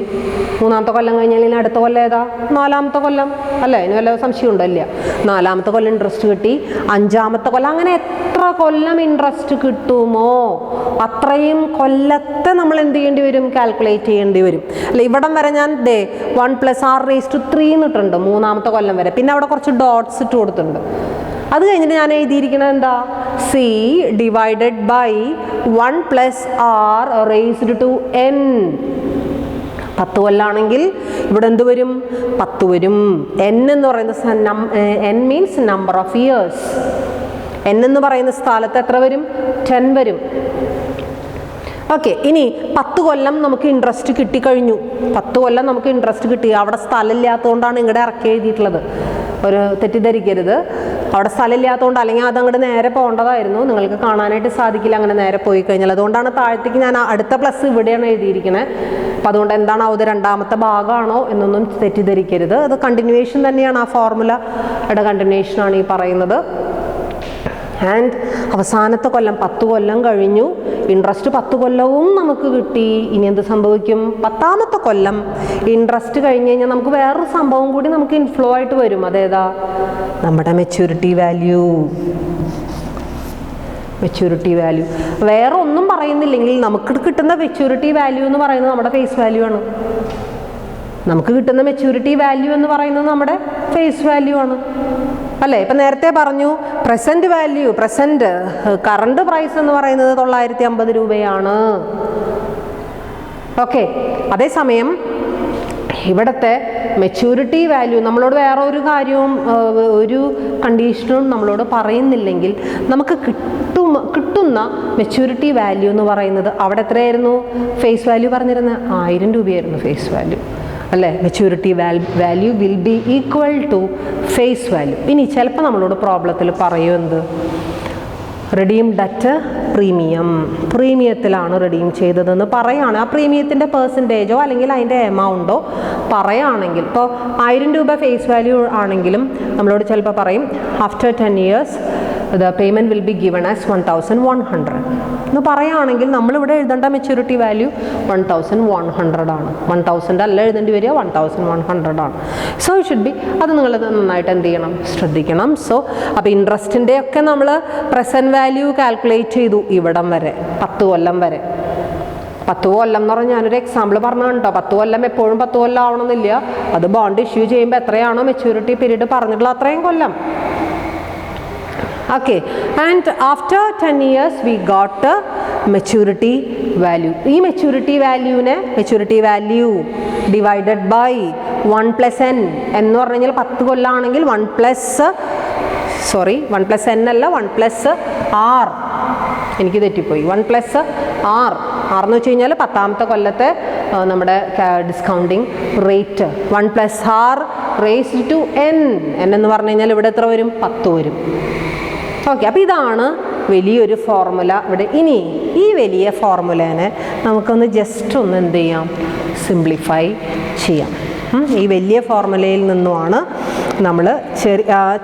മൂന്നാമത്തെ കൊല്ലം കഴിഞ്ഞാൽ ഇനി അടുത്ത കൊല്ലം ഏതാ? 4ാമത്തെ കൊല്ലം അല്ലേ? ഇനി വല്ല സംശയം ഉണ്ടല്ല? 4ാമത്തെ കൊല്ലം ഇൻട്രസ്റ്റ് കിട്ടി, 5ാമത്തെ കൊല്ലം. അങ്ങനെ എത്ര കൊല്ലം ഇൻട്രസ്റ്റ് കിട്ടുമോ അത്രയും കൊല്ലത്തെ നമ്മൾ എന്ത് ചെയ്യേണ്ടി വരും? കാൽക്കുലേറ്റ് ചെയ്യേണ്ടി വരും. അല്ല, ഇവിടം വരെ ഞാൻ 1 + r⁻³ എന്നിട്ടുണ്ട് 3ാമത്തെ കൊല്ലം വരെ. പിന്നെ അവിടെ കുറച്ച് ഡോട്ട്സ് ഇട്ട് കൊടുത്തിട്ടുണ്ട്. അത് കഴിഞ്ഞിട്ട് ഞാൻ എഴുതിയിരിക്കുന്നത് എന്താ? C divided by 1 + r⁻n. 10 കൊല്ലാണെങ്കിൽ ഇവിടെ എന്ത് വരും? 10 വരും. n എന്ന് പറയുന്ന n means number of years. n എന്ന് പറയുന്ന സ്ഥലത്ത് എത്ര വരും? 10 വരും. ഓക്കെ, ഇനി 10 കൊല്ലം നമുക്ക് ഇൻട്രസ്റ്റ് കിട്ടിക്കഴിഞ്ഞു. 10 കൊല്ലം നമുക്ക് ഇൻട്രസ്റ്റ് കിട്ടി. അവിടെ സ്ഥലമില്ലാത്തതുകൊണ്ടാണ് ഇങ്ങോട്ട് ഇറക്കി എഴുതിയിട്ടുള്ളത്. ഒരു തെറ്റിദ്ധരിക്കരുത്. അവിടെ സ്ഥലമില്ലാത്തതുകൊണ്ട്, അല്ലെങ്കിൽ അതങ്ങോട്ട് നേരെ പോകേണ്ടതായിരുന്നു. നിങ്ങൾക്ക് കാണാനായിട്ട് സാധിക്കില്ല അങ്ങനെ നേരെ പോയി കഴിഞ്ഞാൽ. അതുകൊണ്ടാണ് താഴത്തേക്ക് ഞാൻ അടുത്ത പ്ലസ് ഇവിടെയാണ് എഴുതിയിരിക്കുന്നത്. അപ്പം അതുകൊണ്ട് എന്താണോ അത് 2ാമത്തെ ഭാഗമാണോ എന്നൊന്നും തെറ്റിദ്ധരിക്കരുത്. അത് കണ്ടിന്യൂവേഷൻ തന്നെയാണ്. ആ ഫോർമുലയുടെ കണ്ടിന്യൂവേഷനാണ് ഈ പറയുന്നത്. ആൻഡ് അവസാനത്തെ കൊല്ലം 10 കൊല്ലം കഴിഞ്ഞു. ഇൻട്രസ്റ്റ് 10 കൊല്ലവും നമുക്ക് കിട്ടി. ഇനി എന്ത് സംഭവിക്കും? 10ാമത്തെ കൊല്ലം ഇൻട്രസ്റ്റ് കഴിഞ്ഞ് കഴിഞ്ഞാൽ നമുക്ക് വേറൊരു സംഭവം കൂടി നമുക്ക് ഇൻഫ്ലോ ആയിട്ട് വരും. അതേതാ? നമ്മുടെ മെച്യൂരിറ്റി വാല്യൂ. മെച്യൂരിറ്റി വാല്യൂ വേറെ ഒന്നും പറയുന്നില്ലെങ്കിൽ നമുക്ക് കിട്ടുന്ന മെച്യൂരിറ്റി വാല്യൂ എന്ന് പറയുന്നത് നമ്മുടെ ഫേസ് വാല്യൂ ആണ്. നമുക്ക് കിട്ടുന്ന മെച്യൂരിറ്റി വാല്യൂ എന്ന് പറയുന്നത് നമ്മുടെ ഫേസ് വാല്യൂ ആണ് അല്ലേ? ഇപ്പം നേരത്തെ പറഞ്ഞു പ്രസൻറ്റ് വാല്യൂ, കറണ്ട് പ്രൈസ് എന്ന് പറയുന്നത് 950 രൂപയാണ്. ഓക്കെ, അതേസമയം ഇവിടുത്തെ മെച്യൂരിറ്റി വാല്യൂ നമ്മളോട് വേറെ ഒരു കാര്യവും ഒരു കണ്ടീഷനും നമ്മളോട് പറയുന്നില്ലെങ്കിൽ നമുക്ക് കിട്ടുന്ന മെച്യൂരിറ്റി വാല്യൂ എന്ന് പറയുന്നത് അവിടെ എത്രയായിരുന്നു ഫേസ് വാല്യൂ പറഞ്ഞിരുന്നത് 1000 രൂപയായിരുന്നു ഫേസ് വാല്യൂ അല്ലേ. Maturity value will be equal to face value. ഇനി ചിലപ്പോൾ നമ്മളോട് പ്രോബ്ലത്തിൽ പറയും എന്ത്, റിഡീംഡ് അറ്റ് പ്രീമിയത്തിലാണ് റിഡീം ചെയ്തതെന്ന് പറയുകയാണ്. ആ പ്രീമിയത്തിൻ്റെ പെർസെൻറ്റേജോ അല്ലെങ്കിൽ അതിൻ്റെ എമൗണ്ടോ പറയുകയാണെങ്കിൽ, ഇപ്പോൾ 1000 രൂപ ഫേസ് വാല്യൂ ആണെങ്കിലും നമ്മളോട് ചിലപ്പോൾ പറയും after 10 years the payment will be given as 1100 എന്ന് പറയുകയാണെങ്കിൽ നമ്മളിവിടെ എഴുതേണ്ട മെച്യൂരിറ്റി വാല്യൂ 1100 ആണ്. 1000 അല്ല എഴുതേണ്ടി വരിക, 1100 ആണ്. സോ ഇറ്റ് ഷുഡ് ബി, അത് നിങ്ങൾ നന്നായിട്ട് എന്ത് ചെയ്യണം, ശ്രദ്ധിക്കണം. സോ അപ്പോൾ ഇൻട്രസ്റ്റിൻ്റെ ഒക്കെ നമ്മൾ പ്രസൻറ്റ് വാല്യൂ കാൽക്കുലേറ്റ് ചെയ്തു ഇവിടം വരെ, 10 കൊല്ലം വരെ. 10 കൊല്ലം എന്ന് പറഞ്ഞാൽ ഞാനൊരു എക്സാമ്പിൾ പറഞ്ഞു കേട്ടോ. 10 കൊല്ലം എപ്പോഴും 10 കൊല്ലം ആവണമെന്നില്ല. അത് ബോണ്ട് ഇഷ്യൂ ചെയ്യുമ്പോൾ എത്രയാണോ മെച്യൂരിറ്റി പീരീഡ് പറഞ്ഞിട്ടുള്ള അത്രയും കൊല്ലം. Okay, and after 10 years we got a maturity value. ഈ maturity value divided by 1 + n എന്ന് പറഞ്ഞു കഴിഞ്ഞാൽ 10 കൊല്ലമാണെങ്കിൽ 1 + n അല്ല 1 + r. എനിക്ക് തെറ്റിപ്പോയി. 1 + r എന്ന് വെച്ച് കഴിഞ്ഞാൽ 10ാമത്തെ കൊല്ലത്തെ നമ്മുടെ discounting rate 1 + r raised to n. എന്ന് പറഞ്ഞു കഴിഞ്ഞാൽ ഇവിടെ എത്ര വരും, 10 വരും. ഓക്കെ, അപ്പോൾ ഇതാണ് വലിയൊരു ഫോർമുല ഇവിടെ. ഇനി ഈ വലിയ ഫോർമുലേനെ നമുക്കൊന്ന് ജസ്റ്റ് ഒന്ന് എന്ത് ചെയ്യാം, സിംപ്ലിഫൈ ചെയ്യാം. ഈ വലിയ ഫോർമുലയിൽ നിന്നുമാണ് നമ്മൾ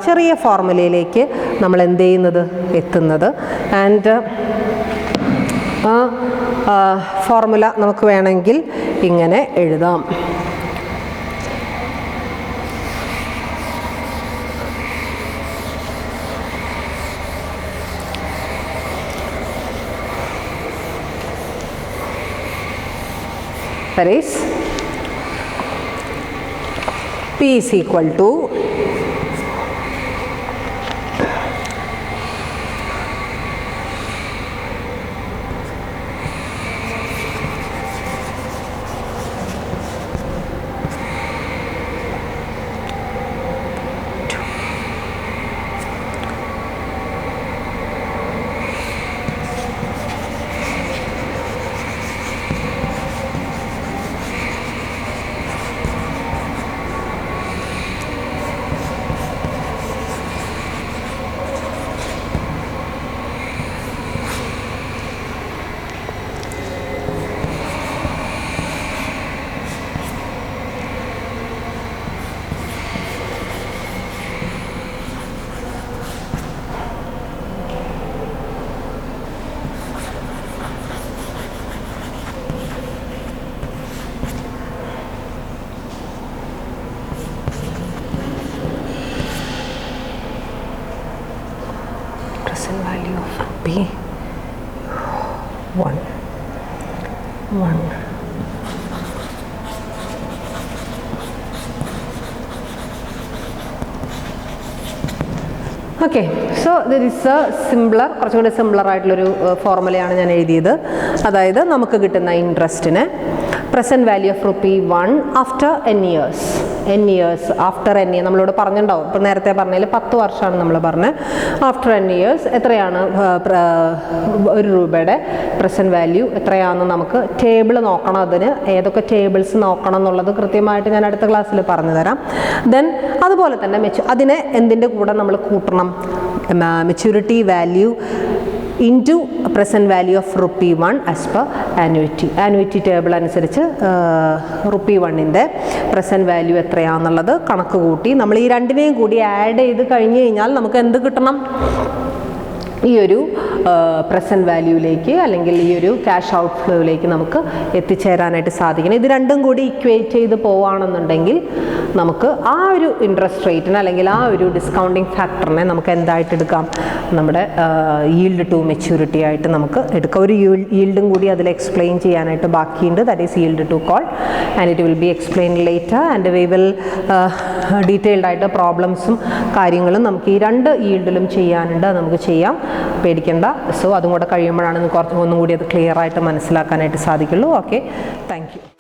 ചെറിയ ഫോർമുലയിലേക്ക് നമ്മൾ എന്ത് ചെയ്യുന്നത്, എത്തുന്നത്. ആൻഡ് ഫോർമുല നമുക്ക് വേണമെങ്കിൽ ഇങ്ങനെ എഴുതാം. That is P is equal to value of rupee 1. Okay, so this is കുറച്ചുകൂടി സിംപ്ലർ ആയിട്ടുള്ളൊരു ഫോർമുലയാണ് ഞാൻ എഴുതിയത്. അതായത് നമുക്ക് കിട്ടുന്ന ഇൻട്രസ്റ്റിന് present value of ₹1 after n years after n years നമ്മളോട് പറഞ്ഞിട്ടുണ്ടാവും. ഇപ്പോൾ നേരത്തെ പറഞ്ഞതിൽ 10 വർഷമാണ് നമ്മൾ പറഞ്ഞത്. ആഫ്റ്റർ n years എത്രയാണ് ഒരു രൂപയുടെ പ്രസൻറ്റ് വാല്യൂ എത്രയാണെന്ന് നമുക്ക് ടേബിൾ നോക്കണം. അതിന് ഏതൊക്കെ ടേബിൾസ് നോക്കണം എന്നുള്ളത് കൃത്യമായിട്ട് ഞാൻ അടുത്ത ക്ലാസ്സിൽ പറഞ്ഞു തരാം. ദെൻ അതുപോലെ തന്നെ അതിനെ എന്തിൻ്റെ കൂടെ നമ്മൾ കൂട്ടണം, maturity value into present value of ₹1 as per annuity table അനുസരിച്ച് ₹1ൻ്റെ പ്രസൻറ്റ് വാല്യൂ എത്രയാണെന്നുള്ളത് കണക്ക് കൂട്ടി നമ്മൾ ഈ രണ്ടിനെയും കൂടി ആഡ് ചെയ്ത് കഴിഞ്ഞ് കഴിഞ്ഞാൽ നമുക്ക് എന്ത് കിട്ടണം, ഈ ഒരു പ്രസൻറ്റ് വാല്യൂയിലേക്ക് അല്ലെങ്കിൽ ഈ ഒരു ക്യാഷ് ഔട്ട് ഫ്ലോയിലേക്ക് നമുക്ക് എത്തിച്ചേരാനായിട്ട് സാധിക്കണം. ഇത് രണ്ടും കൂടി ഇക്വേറ്റ് ചെയ്ത് പോവുകയാണെന്നുണ്ടെങ്കിൽ നമുക്ക് ആ ഒരു ഇൻട്രസ്റ്റ് റേറ്റിന് അല്ലെങ്കിൽ ആ ഒരു ഡിസ്കൗണ്ടിങ് ഫാക്ടറിനെ നമുക്ക് എന്തായിട്ട് എടുക്കാം, നമ്മുടെ yield to മെച്യൂരിറ്റി ആയിട്ട് നമുക്ക് എടുക്കാം. ഒരു yield കൂടി അതിൽ എക്സ്പ്ലെയിൻ ചെയ്യാനായിട്ട് ബാക്കിയുണ്ട്. That is yield to call and it will be explained later and we will detailed ആയിട്ട് പ്രോബ്ലംസും കാര്യങ്ങളും നമുക്ക് ഈ രണ്ട് yieldലും ചെയ്യാനുണ്ട്. നമുക്ക് ചെയ്യാം, പേടിക്കേണ്ട. സോ അതും കൂടെ കഴിയുമ്പോഴാണ് ഒന്നും കൂടി അത് ക്ലിയർ ആയിട്ട് മനസ്സിലാക്കാനായിട്ട് സാധിക്കുള്ളൂ. Okay, thank you.